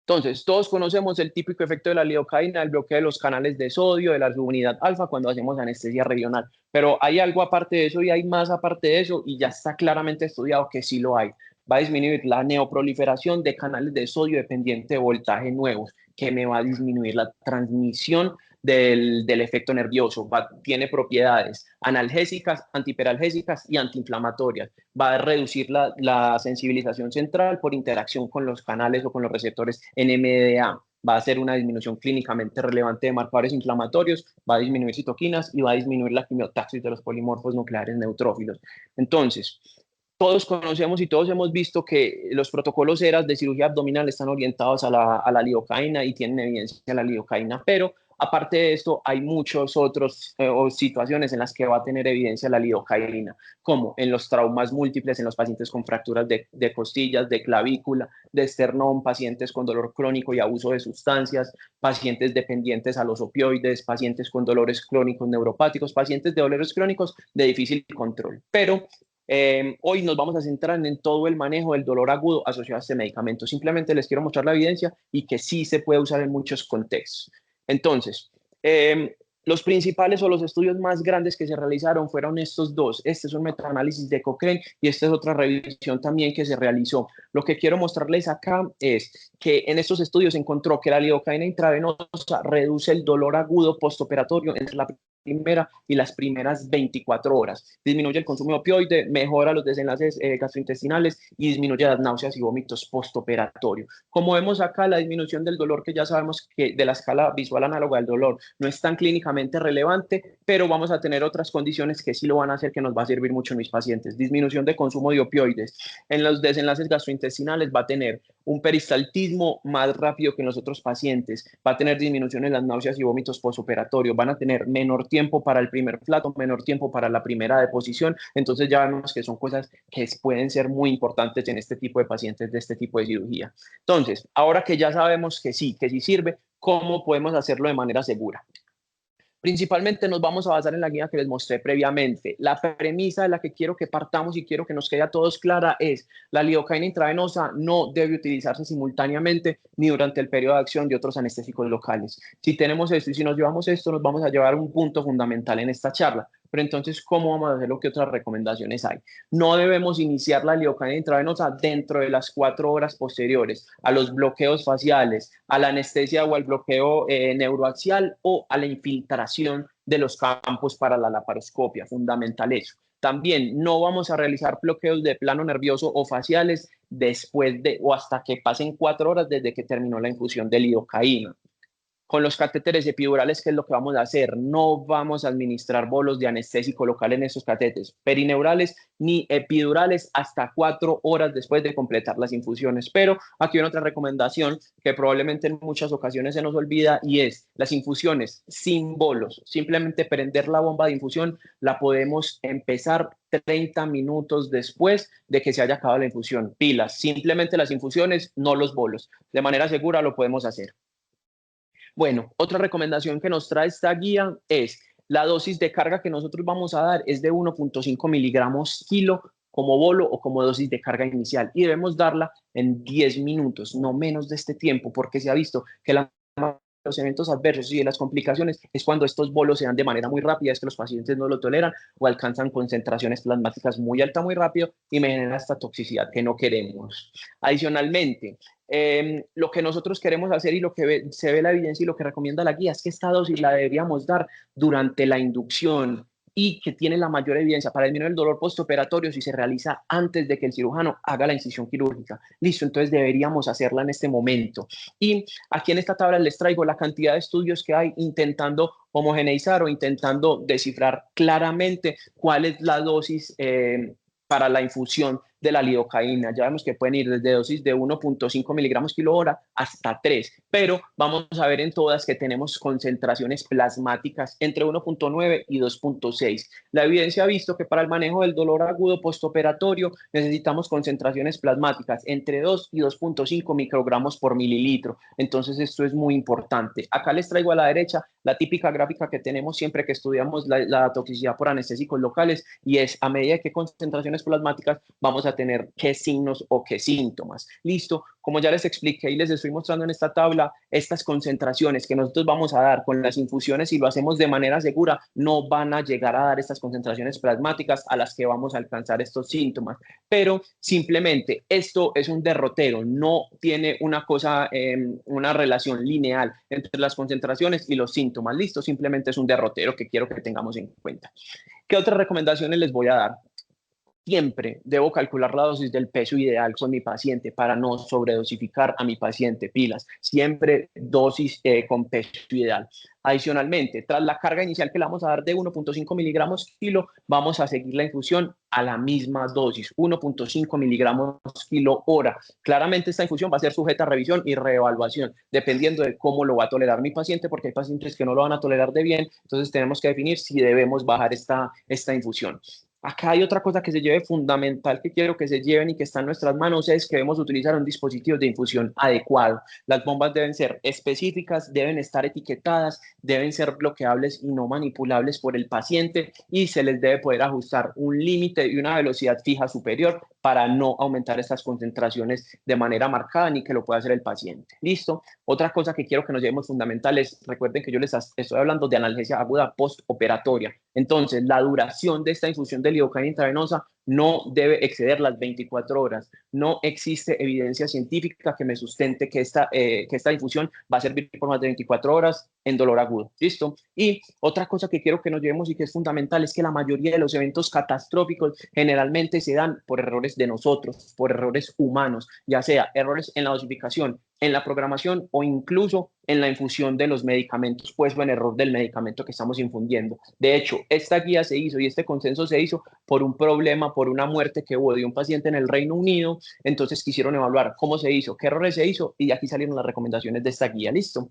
Entonces, todos conocemos el típico efecto de la lidocaína, el bloqueo de los canales de sodio, de la subunidad alfa cuando hacemos anestesia regional. Pero hay algo aparte de eso y hay más aparte de eso y ya está claramente estudiado que sí lo hay. Va a disminuir la neoproliferación de canales de sodio dependiente de voltaje nuevos, que me va a disminuir la transmisión del efecto nervioso. Tiene propiedades analgésicas, antiperalgésicas y antiinflamatorias. Va a reducir la sensibilización central por interacción con los canales o con los receptores NMDA. Va a hacer una disminución clínicamente relevante de marcadores inflamatorios, va a disminuir citoquinas y va a disminuir la quimiotaxis de los polimorfos nucleares neutrófilos. Entonces, todos conocemos y todos hemos visto que los protocolos ERAS de cirugía abdominal están orientados a la lidocaína y tienen evidencia de la lidocaína, pero aparte de esto hay muchos otros situaciones en las que va a tener evidencia la lidocaína, como en los traumas múltiples, en los pacientes con fracturas de costillas, de clavícula, de esternón, pacientes con dolor crónico y abuso de sustancias, pacientes dependientes a los opioides, pacientes con dolores crónicos neuropáticos, pacientes de dolores crónicos de difícil control. Pero hoy nos vamos a centrar en todo el manejo del dolor agudo asociado a este medicamento. Simplemente les quiero mostrar la evidencia y que sí se puede usar en muchos contextos. Entonces, los principales o los estudios más grandes que se realizaron fueron estos dos. Este es un metaanálisis de Cochrane y esta es otra revisión también que se realizó. Lo que quiero mostrarles acá es que en estos estudios se encontró que la lidocaína intravenosa reduce el dolor agudo postoperatorio entre la primera y las primeras 24 horas. Disminuye el consumo de opioide, mejora los desenlaces gastrointestinales y disminuye las náuseas y vómitos postoperatorios. Como vemos acá, la disminución del dolor, que ya sabemos que de la escala visual análoga del dolor no es tan clínicamente relevante, pero vamos a tener otras condiciones que sí lo van a hacer, que nos va a servir mucho en mis pacientes. Disminución de consumo de opioides. En los desenlaces gastrointestinales va a tener un peristaltismo más rápido que en los otros pacientes, va a tener disminución en las náuseas y vómitos postoperatorios, van a tener menor tiempo para el primer plato, menor tiempo para la primera deposición. Entonces ya vemos que son cosas que pueden ser muy importantes en este tipo de pacientes de este tipo de cirugía. Entonces, ahora que ya sabemos que sí sirve, ¿cómo podemos hacerlo de manera segura? Principalmente nos vamos a basar en la guía que les mostré previamente. La premisa de la que quiero que partamos y quiero que nos quede a todos clara es: la lidocaína intravenosa no debe utilizarse simultáneamente ni durante el periodo de acción de otros anestésicos locales. Si tenemos esto y si nos llevamos esto, nos vamos a llevar a un punto fundamental en esta charla. Pero entonces, ¿cómo vamos a hacerlo? ¿Qué otras recomendaciones hay? No debemos iniciar la lidocaína intravenosa dentro de las 4 horas posteriores a los bloqueos faciales, a la anestesia o al bloqueo neuroaxial o a la infiltración de los campos para la laparoscopia. Fundamental eso. También no vamos a realizar bloqueos de plano nervioso o faciales después de o hasta que pasen 4 horas desde que terminó la infusión de lidocaína. Con los catéteres epidurales, ¿qué es lo que vamos a hacer? No vamos a administrar bolos de anestésico local en esos catéteres perineurales ni epidurales hasta 4 horas después de completar las infusiones. Pero aquí viene otra recomendación que probablemente en muchas ocasiones se nos olvida y es las infusiones sin bolos. Simplemente prender la bomba de infusión la podemos empezar 30 minutos después de que se haya acabado la infusión. Pilas, simplemente las infusiones, no los bolos. De manera segura lo podemos hacer. Bueno, otra recomendación que nos trae esta guía es la dosis de carga que nosotros vamos a dar es de 1.5 miligramos kilo como bolo o como dosis de carga inicial y debemos darla en 10 minutos, no menos de este tiempo, porque se ha visto que los eventos adversos y las complicaciones es cuando estos bolos se dan de manera muy rápida, es que los pacientes no lo toleran o alcanzan concentraciones plasmáticas muy altas muy rápido y me genera esta toxicidad que no queremos. Adicionalmente, lo que nosotros queremos hacer y lo que se ve la evidencia y lo que recomienda la guía es que esta dosis la deberíamos dar durante la inducción y que tiene la mayor evidencia para disminuir el dolor postoperatorio si se realiza antes de que el cirujano haga la incisión quirúrgica. Listo, entonces deberíamos hacerla en este momento. Y aquí en esta tabla les traigo la cantidad de estudios que hay intentando homogeneizar o intentando descifrar claramente cuál es la dosis para la infusión de la lidocaína. Ya vemos que pueden ir desde dosis de 1.5 miligramos kilo hora hasta 3, pero vamos a ver en todas que tenemos concentraciones plasmáticas entre 1.9 y 2.6. La evidencia ha visto que para el manejo del dolor agudo postoperatorio necesitamos concentraciones plasmáticas entre 2 y 2.5 microgramos por mililitro. Entonces esto es muy importante. Acá les traigo a la derecha la típica gráfica que tenemos siempre que estudiamos la toxicidad por anestésicos locales y es a medida que concentraciones plasmáticas vamos a tener qué signos o qué síntomas. Listo, como ya les expliqué y les estoy mostrando en esta tabla, estas concentraciones que nosotros vamos a dar con las infusiones, si lo hacemos de manera segura, no van a llegar a dar estas concentraciones plasmáticas a las que vamos a alcanzar estos síntomas. Pero simplemente esto es un derrotero, no tiene una cosa, una relación lineal entre las concentraciones y los síntomas. Listo, simplemente es un derrotero que quiero que tengamos en cuenta. ¿Qué otras recomendaciones les voy a dar? Siempre debo calcular la dosis del peso ideal con mi paciente para no sobredosificar a mi paciente. Pilas, siempre dosis con peso ideal. Adicionalmente, tras la carga inicial que le vamos a dar de 1.5 miligramos kilo, vamos a seguir la infusión a la misma dosis, 1.5 miligramos kilo hora. Claramente esta infusión va a ser sujeta a revisión y reevaluación, dependiendo de cómo lo va a tolerar mi paciente, porque hay pacientes que no lo van a tolerar de bien, entonces tenemos que definir si debemos bajar esta infusión. Acá hay otra cosa que se lleve fundamental que quiero que se lleven y que está en nuestras manos es que debemos utilizar un dispositivo de infusión adecuado. Las bombas deben ser específicas, deben estar etiquetadas, deben ser bloqueables y no manipulables por el paciente y se les debe poder ajustar un límite y una velocidad fija superior para no aumentar estas concentraciones de manera marcada ni que lo pueda hacer el paciente. ¿Listo? Otra cosa que quiero que nos llevemos fundamental es, recuerden que yo les estoy hablando de analgesia aguda postoperatoria. Entonces, la duración de esta infusión de lidocaína intravenosa no debe exceder las 24 horas. No existe evidencia científica que me sustente que esta infusión va a servir por más de 24 horas en dolor agudo. ¿Listo? Y otra cosa que quiero que nos llevemos y que es fundamental es que la mayoría de los eventos catastróficos generalmente se dan por errores de nosotros, por errores humanos, ya sea errores en la dosificación, en la programación o incluso en la infusión de los medicamentos, pues o en error del medicamento que estamos infundiendo. De hecho, esta guía se hizo y este consenso se hizo por un problema, por una muerte que hubo de un paciente en el Reino Unido. Entonces quisieron evaluar cómo se hizo, qué errores se hizo y aquí salieron las recomendaciones de esta guía. ¿Listo?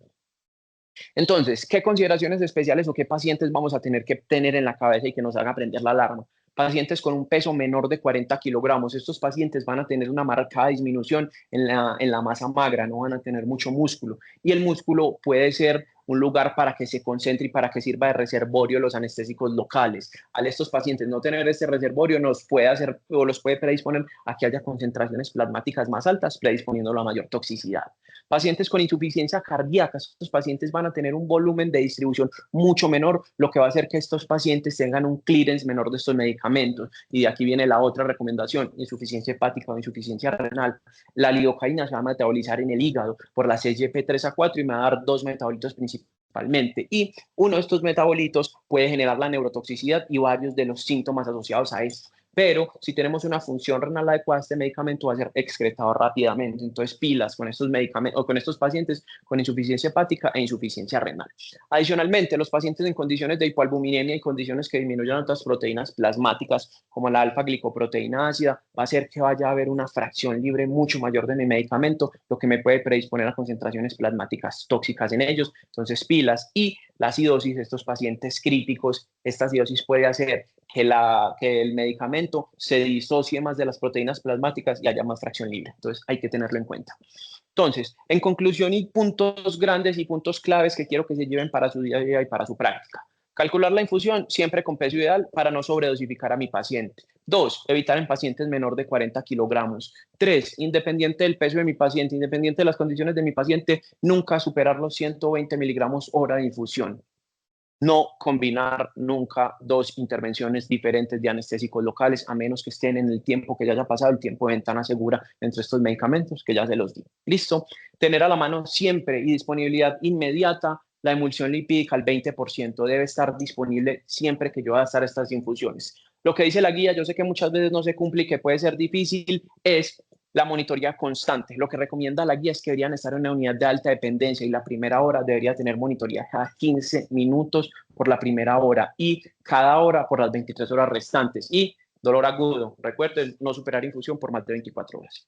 Entonces, ¿qué consideraciones especiales o qué pacientes vamos a tener que tener en la cabeza y que nos haga prender la alarma? Pacientes con un peso menor de 40 kilogramos. Estos pacientes van a tener una marcada disminución en la masa magra, no van a tener mucho músculo. Y el músculo puede ser un lugar para que se concentre y para que sirva de reservorio los anestésicos locales. Al estos pacientes no tener este reservorio nos puede hacer o los puede predisponer a que haya concentraciones plasmáticas más altas, predisponiéndolo a mayor toxicidad. Pacientes con insuficiencia cardíaca, estos pacientes van a tener un volumen de distribución mucho menor, lo que va a hacer que estos pacientes tengan un clearance menor de estos medicamentos. Y de aquí viene la otra recomendación: insuficiencia hepática o insuficiencia renal. La lidocaína se va a metabolizar en el hígado por la CYP3A4 y me va a dar dos metabolitos principalmente. Y uno de estos metabolitos puede generar la neurotoxicidad y varios de los síntomas asociados a esto. Pero si tenemos una función renal adecuada, este medicamento va a ser excretado rápidamente. Entonces, pilas con estos medicamentos o con estos pacientes con insuficiencia hepática e insuficiencia renal. Adicionalmente, los pacientes en condiciones de hipoalbuminemia y condiciones que disminuyan otras proteínas plasmáticas, como la alfa-glicoproteína ácida, va a hacer que vaya a haber una fracción libre mucho mayor de mi medicamento, lo que me puede predisponer a concentraciones plasmáticas tóxicas en ellos. Entonces, pilas. Y la acidosis, estos pacientes críticos, esta acidosis puede hacer que el medicamento se disocie más de las proteínas plasmáticas y haya más fracción libre. Entonces, hay que tenerlo en cuenta. Entonces, en conclusión, y puntos grandes y puntos claves que quiero que se lleven para su día a día y para su práctica. Calcular la infusión siempre con peso ideal para no sobredosificar a mi paciente. 2, evitar en pacientes menor de 40 kilogramos. 3, independiente del peso de mi paciente, independiente de las condiciones de mi paciente, nunca superar los 120 miligramos hora de infusión. No combinar nunca dos intervenciones diferentes de anestésicos locales, a menos que estén en el tiempo que ya haya pasado, el tiempo de ventana segura entre estos medicamentos, que ya se los di. Listo. Tener a la mano siempre y disponibilidad inmediata la emulsión lipídica al 20%. Debe estar disponible siempre que yo vaya a estar estas infusiones. Lo que dice la guía, yo sé que muchas veces no se cumple y que puede ser difícil, es la monitoría constante. Lo que recomienda la guía es que deberían estar en una unidad de alta dependencia y la primera hora debería tener monitoría cada 15 minutos por la primera hora y cada hora por las 23 horas restantes. Y dolor agudo, recuerden, no superar infusión por más de 24 horas.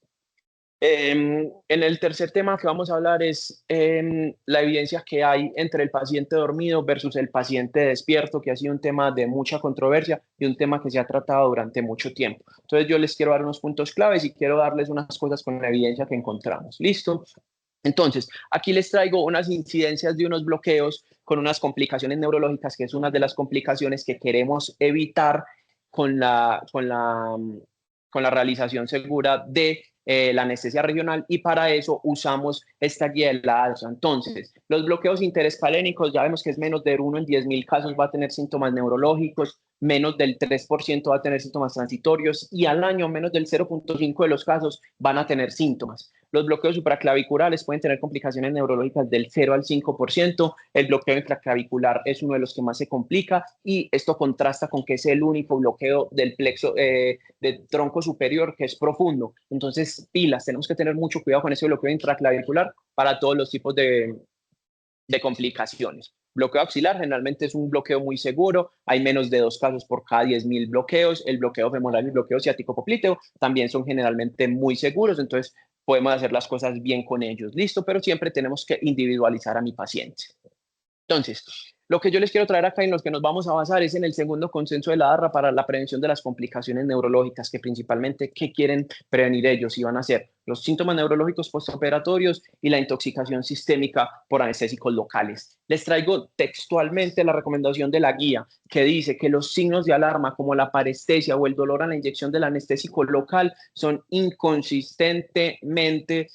En el tercer tema que vamos a hablar es la evidencia que hay entre el paciente dormido versus el paciente despierto, que ha sido un tema de mucha controversia y un tema que se ha tratado durante mucho tiempo. Entonces yo les quiero dar unos puntos claves y quiero darles unas cosas con la evidencia que encontramos. ¿Listo? Entonces, aquí les traigo unas incidencias de unos bloqueos con unas complicaciones neurológicas, que es una de las complicaciones que queremos evitar con la realización segura de la anestesia regional, y para eso usamos esta guía de la ALSA. Entonces, los bloqueos interescalénicos, ya vemos que es menos de 1 en 10.000 casos va a tener síntomas neurológicos, menos del 3% va a tener síntomas transitorios y al año menos del 0.5% de los casos van a tener síntomas. Los bloqueos supraclaviculares pueden tener complicaciones neurológicas del 0 al 5%. El bloqueo intraclavicular es uno de los que más se complica y esto contrasta con que es el único bloqueo del plexo del tronco superior que es profundo. Entonces, pilas, tenemos que tener mucho cuidado con ese bloqueo intraclavicular para todos los tipos de complicaciones. Bloqueo axilar generalmente es un bloqueo muy seguro, hay menos de 2 casos por cada 10.000 bloqueos. El bloqueo femoral y el bloqueo ciático popliteo también son generalmente muy seguros, entonces podemos hacer las cosas bien con ellos. Listo, pero siempre tenemos que individualizar a mi paciente. Entonces, lo que yo les quiero traer acá y en lo que nos vamos a basar es en el segundo consenso de la ARRA para la prevención de las complicaciones neurológicas, que principalmente, ¿qué quieren prevenir ellos? Y van a ser los síntomas neurológicos postoperatorios y la intoxicación sistémica por anestésicos locales. Les traigo textualmente la recomendación de la guía, que dice que los signos de alarma como la parestesia o el dolor a la inyección del anestésico local son inconsistentemente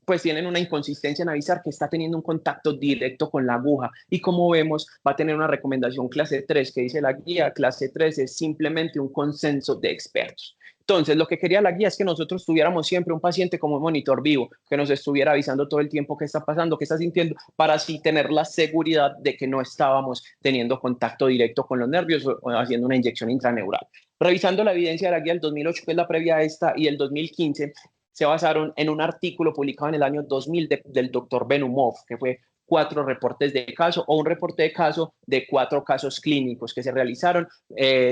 pues tienen una inconsistencia en avisar que está teniendo un contacto directo con la aguja. Y como vemos, va a tener una recomendación clase 3, que dice la guía, clase 3 es simplemente un consenso de expertos. Entonces, lo que quería la guía es que nosotros tuviéramos siempre un paciente como un monitor vivo, que nos estuviera avisando todo el tiempo qué está pasando, qué está sintiendo, para así tener la seguridad de que no estábamos teniendo contacto directo con los nervios o haciendo una inyección intraneural. Revisando la evidencia de la guía del 2008, que es la previa a esta, y el 2015, se basaron en un artículo publicado en el año 2000 del doctor Benumov, que fue 4 reportes de caso o un reporte de caso de 4 casos clínicos que se realizaron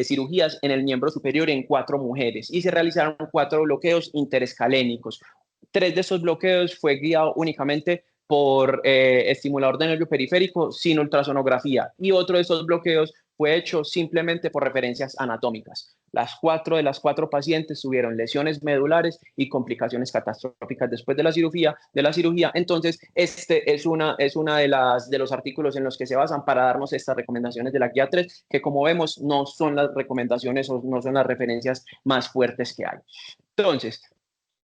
cirugías en el miembro superior en 4 mujeres y se realizaron 4 bloqueos interescalénicos. 3 de esos bloqueos fue guiado únicamente por estimulador de nervio periférico sin ultrasonografía y otro de esos bloqueos fue hecho simplemente por referencias anatómicas. De las cuatro pacientes tuvieron lesiones medulares y complicaciones catastróficas después de la cirugía. Entonces, este es una de los artículos en los que se basan para darnos estas recomendaciones de la guía 3, que como vemos no son las recomendaciones o no son las referencias más fuertes que hay. Entonces,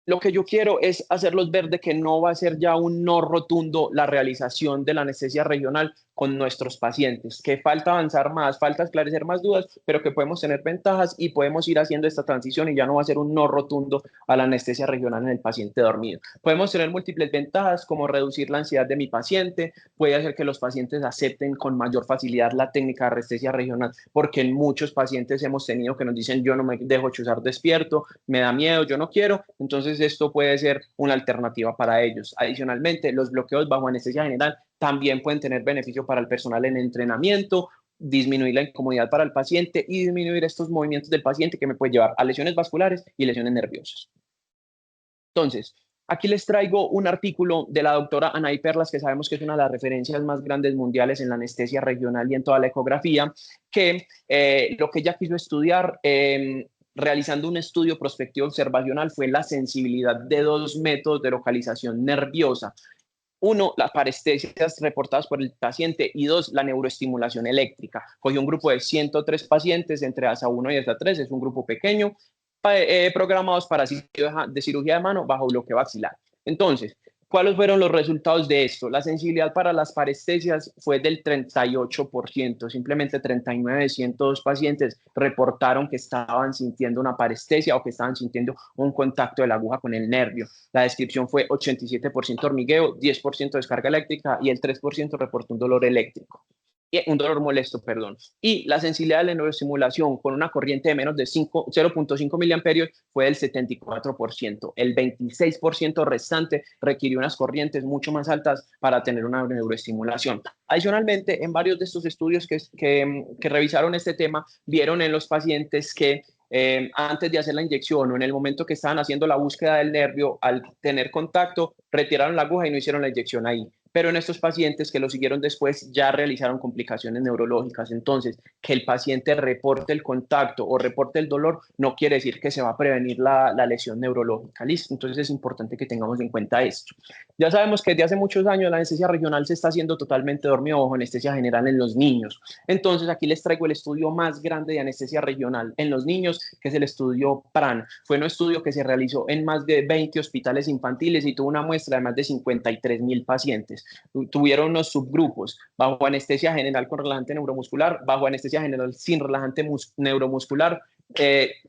lo que yo quiero es hacerlos ver de que no va a ser ya un no rotundo la realización de la anestesia regional con nuestros pacientes, que falta avanzar más, falta esclarecer más dudas, pero que podemos tener ventajas y podemos ir haciendo esta transición y ya no va a ser un no rotundo a la anestesia regional en el paciente dormido. Podemos tener múltiples ventajas como reducir la ansiedad de mi paciente, puede hacer que los pacientes acepten con mayor facilidad la técnica de anestesia regional, porque en muchos pacientes hemos tenido que nos dicen yo no me dejo chuzar despierto, me da miedo, yo no quiero, entonces esto puede ser una alternativa para ellos. Adicionalmente, los bloqueos bajo anestesia general también pueden tener beneficio para el personal en entrenamiento, disminuir la incomodidad para el paciente y disminuir estos movimientos del paciente que me puede llevar a lesiones vasculares y lesiones nerviosas. Entonces, aquí les traigo un artículo de la doctora Anaí Perlas, que sabemos que es una de las referencias más grandes mundiales en la anestesia regional y en toda la ecografía, que lo que ella quiso estudiar realizando un estudio prospectivo observacional fue la sensibilidad de dos métodos de localización nerviosa. Uno, las parestesias reportadas por el paciente y dos, la neuroestimulación eléctrica. Cogió un grupo de 103 pacientes entre ASA 1 y ASA 3, es un grupo pequeño, programados para de cirugía de mano bajo bloqueo axilar. Entonces, ¿cuáles fueron los resultados de esto? La sensibilidad para las parestesias fue del 38%, simplemente 39 de 102 pacientes reportaron que estaban sintiendo una parestesia o que estaban sintiendo un contacto de la aguja con el nervio. La descripción fue 87% hormigueo, 10% descarga eléctrica y el 3% reportó un dolor eléctrico. Un dolor molesto, perdón. Y la sensibilidad de la neuroestimulación con una corriente de menos de 0.5 miliamperios fue del 74%. El 26% restante requirió unas corrientes mucho más altas para tener una neuroestimulación. Adicionalmente, en varios de estos estudios que revisaron este tema, vieron en los pacientes que antes de hacer la inyección o en el momento que estaban haciendo la búsqueda del nervio, al tener contacto, retiraron la aguja y no hicieron la inyección ahí. Pero en estos pacientes que lo siguieron después ya realizaron complicaciones neurológicas. Entonces, que el paciente reporte el contacto o reporte el dolor no quiere decir que se va a prevenir la lesión neurológica. ¿Listo? Entonces es importante que tengamos en cuenta esto. Ya sabemos que desde hace muchos años la anestesia regional se está haciendo totalmente dormido bajo anestesia general en los niños. Entonces, aquí les traigo el estudio más grande de anestesia regional en los niños, que es el estudio PRAN. Fue un estudio que se realizó en más de 20 hospitales infantiles y tuvo una muestra de más de 53,000 pacientes. Tuvieron unos subgrupos bajo anestesia general con relajante neuromuscular, bajo anestesia general sin relajante neuromuscular,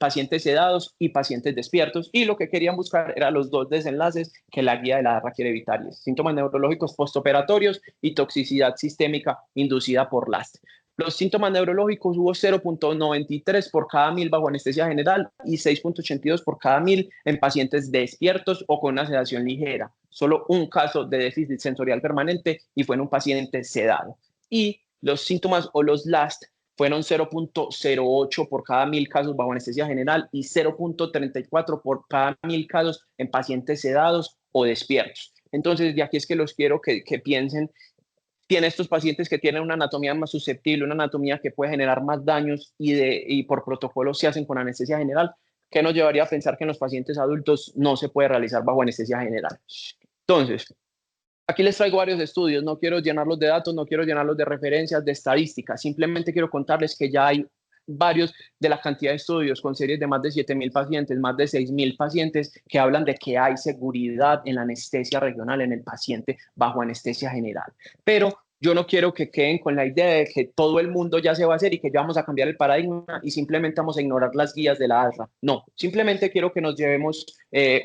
pacientes sedados y pacientes despiertos, y lo que querían buscar eran los dos desenlaces que la guía de la ARRA quiere evitar: síntomas neurológicos postoperatorios y toxicidad sistémica inducida por LAST. Los síntomas neurológicos hubo 0.93 por cada 1.000 bajo anestesia general y 6.82 por cada 1.000 en pacientes despiertos o con una sedación ligera. Solo un caso de déficit sensorial permanente y fue en un paciente sedado. Y los síntomas o los LAST fueron 0.08 por cada 1.000 casos bajo anestesia general y 0.34 por cada 1.000 casos en pacientes sedados o despiertos. Entonces, de aquí es que los quiero que piensen. Tiene estos pacientes que tienen una anatomía más susceptible, una anatomía que puede generar más daños y por protocolo se hacen con anestesia general, que nos llevaría a pensar que en los pacientes adultos no se puede realizar bajo anestesia general. Entonces, aquí les traigo varios estudios, no quiero llenarlos de datos, no quiero llenarlos de referencias, de estadísticas, simplemente quiero contarles que ya hay varios de la cantidad de estudios con series de más de 7,000 pacientes, más de 6,000 pacientes que hablan de que hay seguridad en la anestesia regional en el paciente bajo anestesia general. Pero yo no quiero que queden con la idea de que todo el mundo ya se va a hacer y que ya vamos a cambiar el paradigma y simplemente vamos a ignorar las guías de la ASRA. No, simplemente quiero que nos llevemos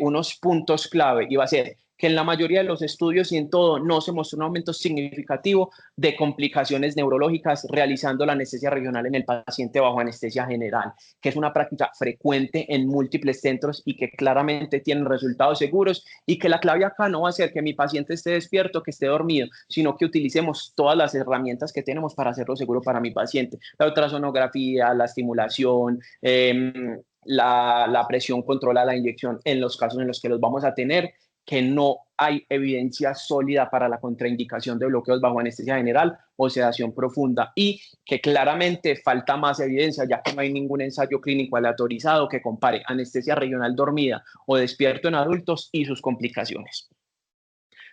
unos puntos clave, y va a ser que en la mayoría de los estudios y en todo no se mostró un aumento significativo de complicaciones neurológicas realizando la anestesia regional en el paciente bajo anestesia general, que es una práctica frecuente en múltiples centros y que claramente tienen resultados seguros, y que la clave acá no va a ser que mi paciente esté despierto, que esté dormido, sino que utilicemos todas las herramientas que tenemos para hacerlo seguro para mi paciente. La ultrasonografía, la estimulación, la presión controlada, la inyección en los casos en los que los vamos a tener, que no hay evidencia sólida para la contraindicación de bloqueos bajo anestesia general o sedación profunda y que claramente falta más evidencia ya que no hay ningún ensayo clínico aleatorizado que compare anestesia regional dormida o despierto en adultos y sus complicaciones.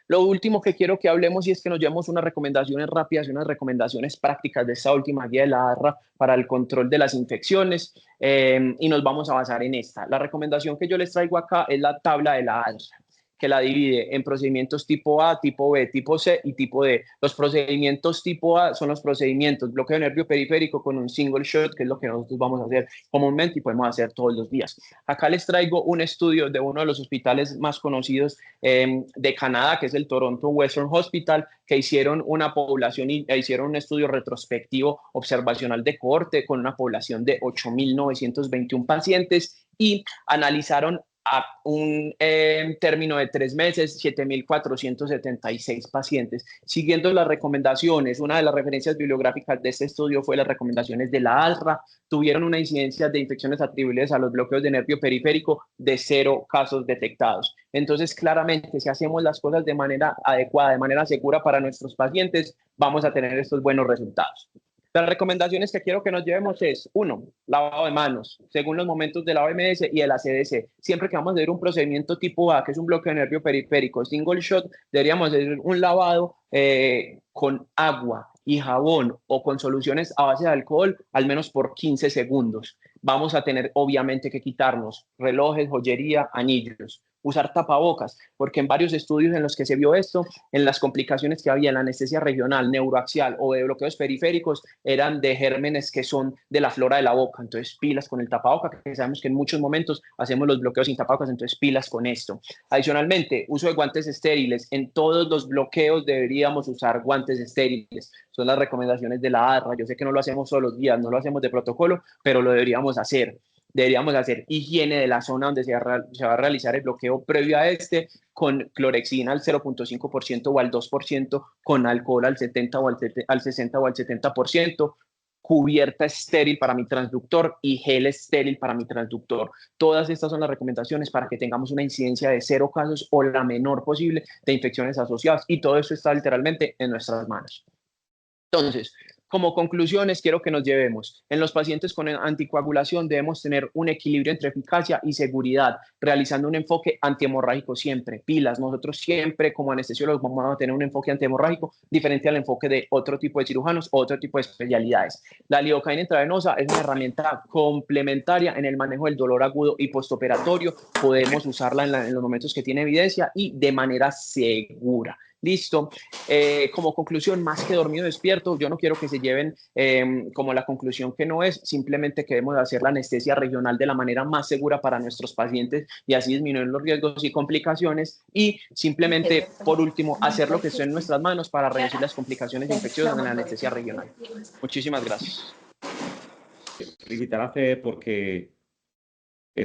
Lo último que quiero que hablemos y es que nos llevemos unas recomendaciones rápidas y unas recomendaciones prácticas de esta última guía de la ARRA para el control de las infecciones y nos vamos a basar en esta. La recomendación que yo les traigo acá es la tabla de la ARRA, que la divide en procedimientos tipo A, tipo B, tipo C y tipo D. Los procedimientos tipo A son los procedimientos bloqueo de nervio periférico con un single shot, que es lo que nosotros vamos a hacer comúnmente y podemos hacer todos los días. Acá les traigo un estudio de uno de los hospitales más conocidos de Canadá, que es el Toronto Western Hospital, que hicieron una población y hicieron un estudio retrospectivo observacional de cohorte con una población de 8.921 pacientes y analizaron a un término de 3 meses, 7.476 pacientes. Siguiendo las recomendaciones, una de las referencias bibliográficas de este estudio fue las recomendaciones de la ALRA, tuvieron una incidencia de infecciones atribuibles a los bloqueos de nervio periférico de 0 casos detectados. Entonces, claramente, si hacemos las cosas de manera adecuada, de manera segura para nuestros pacientes, vamos a tener estos buenos resultados. Las recomendaciones que quiero que nos llevemos es, 1, lavado de manos, según los momentos de la OMS y de la CDC. Siempre que vamos a hacer un procedimiento tipo A, que es un bloqueo de nervio periférico, single shot, deberíamos hacer un lavado con agua y jabón o con soluciones a base de alcohol, al menos por 15 segundos. Vamos a tener, obviamente, que quitarnos relojes, joyería, anillos. Usar tapabocas, porque en varios estudios en los que se vio esto, en las complicaciones que había en la anestesia regional, neuroaxial o de bloqueos periféricos, eran de gérmenes que son de la flora de la boca. Entonces, pilas con el tapabocas, que sabemos que en muchos momentos hacemos los bloqueos sin tapabocas, entonces pilas con esto. Adicionalmente, uso de guantes estériles. En todos los bloqueos deberíamos usar guantes estériles. Son las recomendaciones de la ARRA. Yo sé que no lo hacemos todos los días, no lo hacemos de protocolo, pero lo deberíamos hacer. Deberíamos hacer higiene de la zona donde se va a realizar el bloqueo previo a este, con clorexina al 0.5% o al 2%, con alcohol al 70 o al 60 o al 70%, cubierta estéril para mi transductor y gel estéril para mi transductor. Todas estas son las recomendaciones para que tengamos una incidencia de 0 casos o la menor posible de infecciones asociadas y todo eso está literalmente en nuestras manos. Entonces, como conclusiones, quiero que nos llevemos. En los pacientes con anticoagulación debemos tener un equilibrio entre eficacia y seguridad, realizando un enfoque antihemorrágico siempre. Pilas, nosotros siempre como anestesiólogos vamos a tener un enfoque antihemorrágico diferente al enfoque de otro tipo de cirujanos o otro tipo de especialidades. La lidocaína intravenosa es una herramienta complementaria en el manejo del dolor agudo y postoperatorio. Podemos usarla en los momentos que tiene evidencia y de manera segura. Listo. Como conclusión, más que dormido despierto, yo no quiero que se lleven como la conclusión que no es, simplemente que debemos hacer la anestesia regional de la manera más segura para nuestros pacientes y así disminuir los riesgos y complicaciones y simplemente, por último, hacer lo que esté en nuestras manos para reducir las complicaciones infecciosas en la anestesia regional. Muchísimas gracias. Felicitar a Fede porque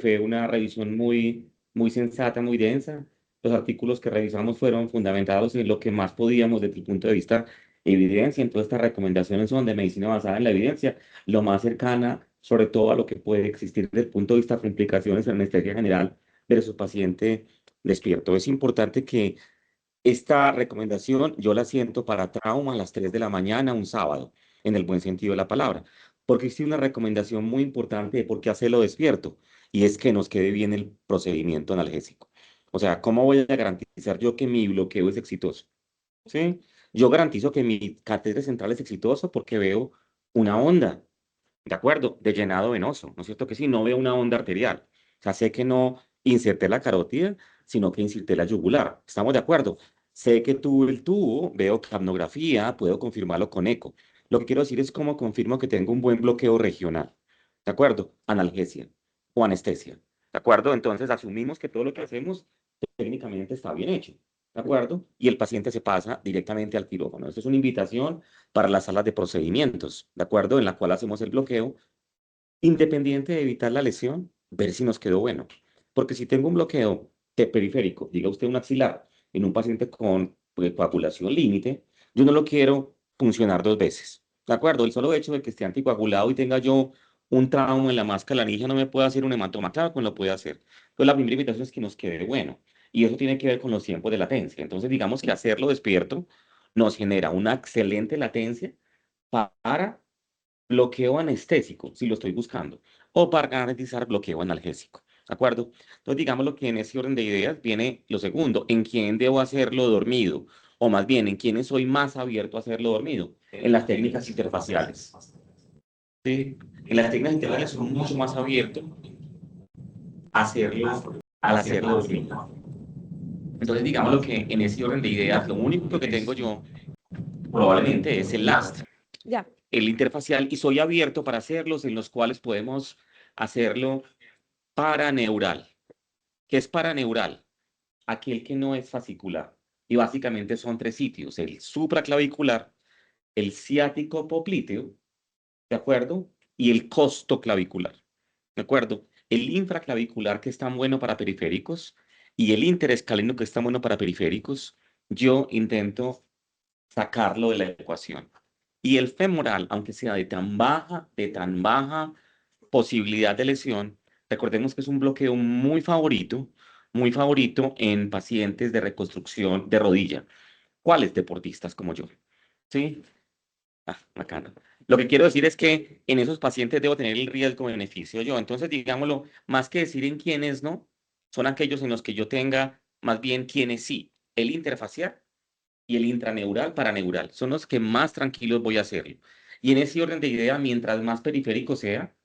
fue una revisión muy sensata, muy densa. Los artículos que revisamos fueron fundamentados en lo que más podíamos desde el punto de vista evidencia. Entonces, estas recomendaciones son de medicina basada en la evidencia, lo más cercana, sobre todo a lo que puede existir desde el punto de vista de complicaciones en anestesia general de su paciente despierto. Es importante que esta recomendación yo la siento para trauma a las 3 de la mañana, un sábado, en el buen sentido de la palabra, porque existe una recomendación muy importante de por qué hacerlo despierto, y es que nos quede bien el procedimiento analgésico. O sea, ¿cómo voy a garantizar yo que mi bloqueo es exitoso? ¿Sí? Yo garantizo que mi catéter central es exitoso porque veo una onda, ¿de acuerdo? De llenado venoso, ¿no es cierto que sí? No veo una onda arterial. O sea, sé que no inserté la carótida, sino que inserté la yugular. ¿Estamos de acuerdo? Sé que tuve el tubo, veo capnografía, puedo confirmarlo con eco. Lo que quiero decir es cómo confirmo que tengo un buen bloqueo regional. ¿De acuerdo? Analgesia o anestesia. ¿De acuerdo? Entonces asumimos que todo lo que hacemos técnicamente está bien hecho. ¿De acuerdo? Y el paciente se pasa directamente al quirófano. Esto es una invitación para las salas de procedimientos, ¿de acuerdo? En la cual hacemos el bloqueo, independiente de evitar la lesión, ver si nos quedó bueno. Porque si tengo un bloqueo periférico, diga usted un axilar, en un paciente con coagulación límite, yo no lo quiero funcionar 2 veces, ¿de acuerdo? El solo hecho de que esté anticoagulado y tenga yo un trauma en la máscara laringe no me puede hacer un hematoma, claro que no lo puede hacer. Entonces la primera invitación es que nos quede bueno. Y eso tiene que ver con los tiempos de latencia. Entonces, digamos que hacerlo despierto nos genera una excelente latencia para bloqueo anestésico, si lo estoy buscando, o para garantizar bloqueo analgésico. ¿De acuerdo? Entonces, digámoslo que en ese orden de ideas viene lo segundo, ¿en quién debo hacerlo dormido? O más bien, ¿en quiénes soy más abierto a hacerlo dormido? En las técnicas interfaciales. ¿Sí? En las técnicas interfaciales soy mucho más abierto a hacerlo, al hacerlo dormido. Entonces, digámoslo que en ese orden de ideas, lo único que tengo yo probablemente es el LAST, Ya. el interfacial, y soy abierto para hacerlos en los cuales podemos hacerlo paraneural. ¿Qué es paraneural? Aquel que no es fascicular. Y básicamente son tres sitios, el supraclavicular, el ciático popliteo, ¿de acuerdo? Y el costoclavicular, ¿de acuerdo? El infraclavicular, que es tan bueno para periféricos, y el interescaleno, que es tan bueno para periféricos, yo intento sacarlo de la ecuación. Y el femoral, aunque sea de tan baja posibilidad de lesión, recordemos que es un bloqueo muy favorito en pacientes de reconstrucción de rodilla. ¿Cuáles deportistas como yo? ¿Sí? Ah, bacano. Lo que quiero decir es que en esos pacientes debo tener el riesgo-beneficio yo. Entonces, digámoslo, más que decir en quiénes no, son aquellos en los que yo tenga más bien quiénes sí. El interfacial y el intraneural paraneural son los que más tranquilos voy a hacerlo. Y en ese orden de idea, mientras más periférico sea,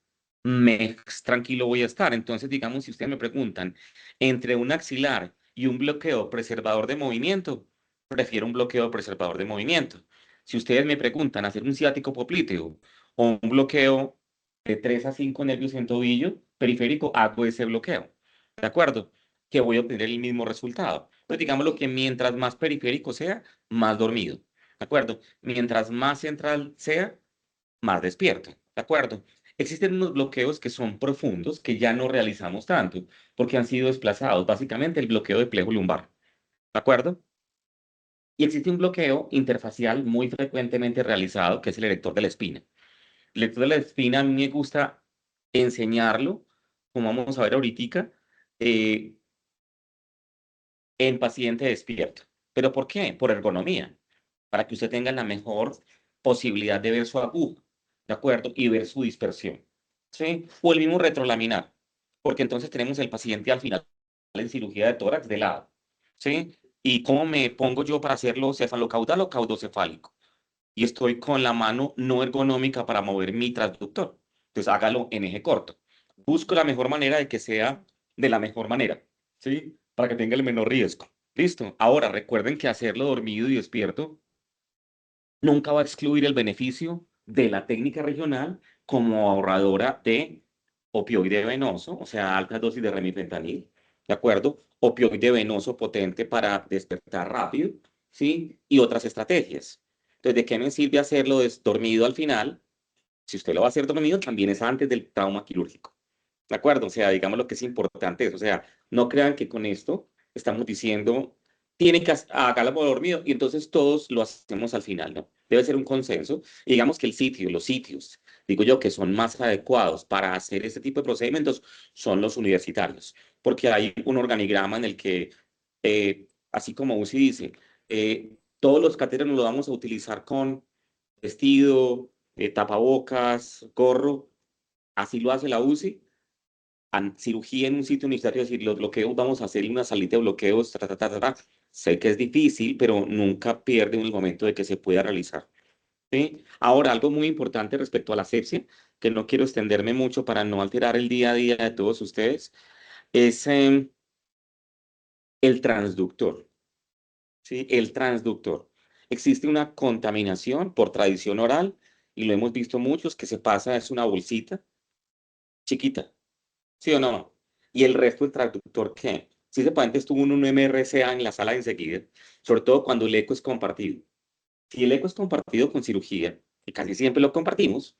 más tranquilo voy a estar. Entonces, digamos, si ustedes me preguntan, entre un axilar y un bloqueo preservador de movimiento, prefiero un bloqueo preservador de movimiento. Si ustedes me preguntan hacer un ciático popliteo o un bloqueo de 3 a 5 nervios en tobillo periférico, hago ese bloqueo. ¿De acuerdo? Que voy a obtener el mismo resultado. Pues digámoslo que mientras más periférico sea, más dormido. ¿De acuerdo? Mientras más central sea, más despierto. ¿De acuerdo? Existen unos bloqueos que son profundos que ya no realizamos tanto porque han sido desplazados. Básicamente el bloqueo de plejo lumbar. ¿De acuerdo? Y existe un bloqueo interfacial muy frecuentemente realizado que es el erector de la espina. El erector de la espina a mí me gusta enseñarlo, como vamos a ver ahorita, eh, en paciente despierto. ¿Pero por qué? Por ergonomía, para que usted tenga la mejor posibilidad de ver su aguja, ¿de acuerdo? Y ver su dispersión, ¿sí? O el mismo retrolaminar, porque entonces tenemos el paciente al final en cirugía de tórax de lado, ¿sí? ¿Y cómo me pongo yo para hacerlo cefalocaudal o caudocefálico? Y estoy con la mano no ergonómica para mover mi transductor. Entonces hágalo en eje corto. Busco la mejor manera de que sea de la mejor manera, ¿sí? Para que tenga el menor riesgo. Listo. Ahora, recuerden que hacerlo dormido y despierto nunca va a excluir el beneficio de la técnica regional como ahorradora de opioide venoso, o sea, alta dosis de remifentanil, ¿de acuerdo? Opioide venoso potente para despertar rápido, ¿sí? Y otras estrategias. Entonces, ¿de qué me sirve hacerlo dormido al final? Si usted lo va a hacer dormido, también es antes del trauma quirúrgico. ¿De acuerdo? O sea, digamos lo que es importante es, o sea, no crean que con esto estamos diciendo, tienen que hacerlo dormido y entonces todos lo hacemos al final, ¿no? Debe ser un consenso. Y digamos que los sitios, digo yo, que son más adecuados para hacer este tipo de procedimientos son los universitarios, porque hay un organigrama en el que, así como UCI dice, todos los catéteres los vamos a utilizar con vestido, tapabocas, gorro, así lo hace la UCI cirugía en un sitio universitario, decir, los bloqueos, vamos a hacer una salita de bloqueos, ta, ta, ta, ta, ta. Sé que es difícil, pero nunca pierde en el momento de que se pueda realizar. ¿Sí? Ahora, algo muy importante respecto a la asepsia, que no quiero extenderme mucho para no alterar el día a día de todos ustedes, es el transductor. ¿Sí? El transductor. Existe una contaminación por tradición oral, y lo hemos visto muchos, que se pasa, es una bolsita chiquita. ¿Sí o no? Y el resto del traductor, ¿qué? Si ese paciente estuvo en un MRCA en la sala de enseguida, sobre todo cuando el eco es compartido. Si el eco es compartido con cirugía, y casi siempre lo compartimos,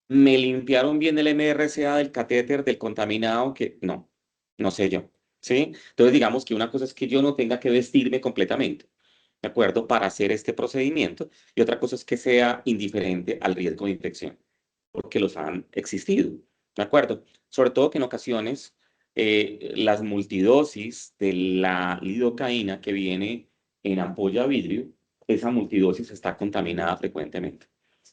me limpiaron bien el MRCA del catéter del contaminado, que no, no sé yo. ¿Sí? Entonces, digamos que una cosa es que yo no tenga que vestirme completamente, ¿de acuerdo? Para hacer este procedimiento, y otra cosa es que sea indiferente al riesgo de infección, porque los han existido, ¿de acuerdo? Sobre todo que en ocasiones las multidosis de la lidocaína que viene en ampolla vidrio, esa multidosis está contaminada frecuentemente.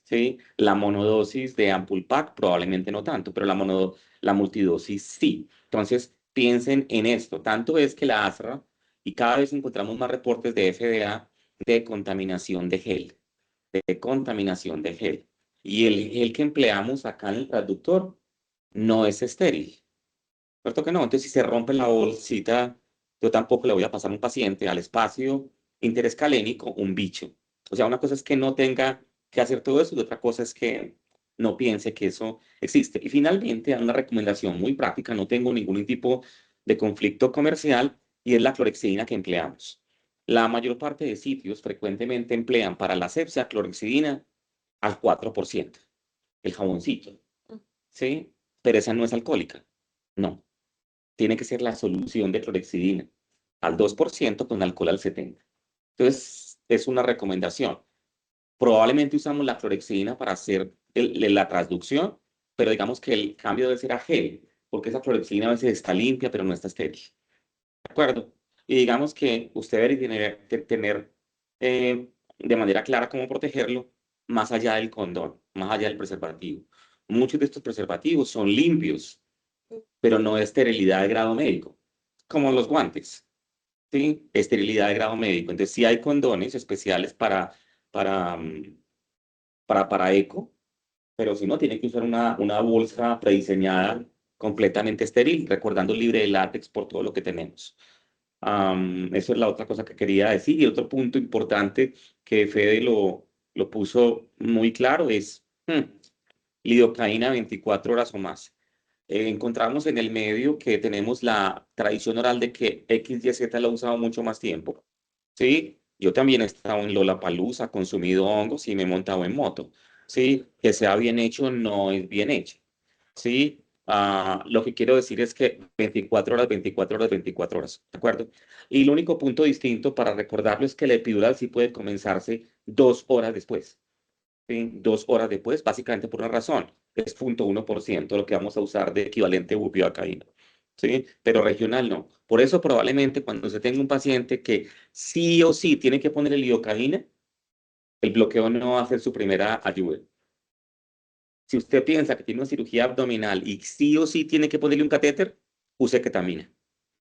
¿Sí? La monodosis de Ampulpac probablemente no tanto, pero la multidosis sí. Entonces, piensen en esto. Tanto es que la ASRA, y cada vez encontramos más reportes de FDA de contaminación de gel, Y el gel que empleamos acá en el transductor no es estéril. ¿Cierto que no? Entonces, si se rompe la bolsita, yo tampoco le voy a pasar a un paciente al espacio interescalénico un bicho. O sea, una cosa es que no tenga que hacer todo eso y otra cosa es que no piense que eso existe. Y finalmente, hay una recomendación muy práctica, no tengo ningún tipo de conflicto comercial y es la clorexidina que empleamos. La mayor parte de sitios frecuentemente emplean para la asepsia clorexidina al 4%, el jaboncito, ¿sí? Pero esa no es alcohólica, no. Tiene que ser la solución de clorexidina al 2% con alcohol al 70%. Entonces, es una recomendación. Probablemente usamos la clorexidina para hacer la transducción, pero digamos que el cambio debe ser a gel, porque esa clorexidina a veces está limpia, pero no está estéril. ¿De acuerdo? Y digamos que usted debe tener de manera clara cómo protegerlo más allá del condón, más allá del preservativo. Muchos de estos preservativos son limpios, pero no de esterilidad de grado médico, como los guantes, ¿sí? Esterilidad de grado médico. Entonces, sí hay condones especiales para, mm, para eco, pero si no, tiene que usar una bolsa prediseñada completamente estéril, recordando libre de látex por todo lo que tenemos. Eso es la otra cosa que quería decir. Y otro punto importante que Fede lo puso muy claro es lidocaína 24 horas o más. Encontramos en el medio que tenemos la tradición oral de que X, Y, Z lo ha usado mucho más tiempo. ¿Sí? Yo también he estado en Lollapalooza, consumido hongos y me he montado en moto. ¿Sí? Que sea bien hecho no es bien hecho. ¿Sí? Lo que quiero decir es que 24 horas, 24 horas, 24 horas. ¿De acuerdo? Y el único punto distinto para recordarlo es que la epidural sí puede comenzarse 2 horas después. ¿Sí? 2 horas después, básicamente por una razón. Es 0,1% lo que vamos a usar de equivalente bupivacaína. ¿Sí? Pero regional no. Por eso probablemente cuando se tenga un paciente que sí o sí tiene que poner el lidocaína, el bloqueo no va a ser su primera ayuda. Si usted piensa que tiene una cirugía abdominal y sí o sí tiene que ponerle un catéter, use ketamina.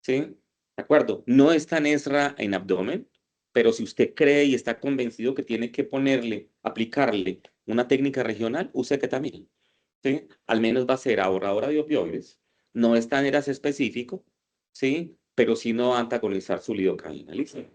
¿Sí? ¿De acuerdo? No está en ESRA en abdomen, pero si usted cree y está convencido que tiene que aplicarle una técnica regional, use ketamina. ¿Sí? Al menos va a ser ahorradora de opioides. No está en ERAS específico, ¿sí? Pero sí no va a antagonizar su lidocaína. ¿Listo?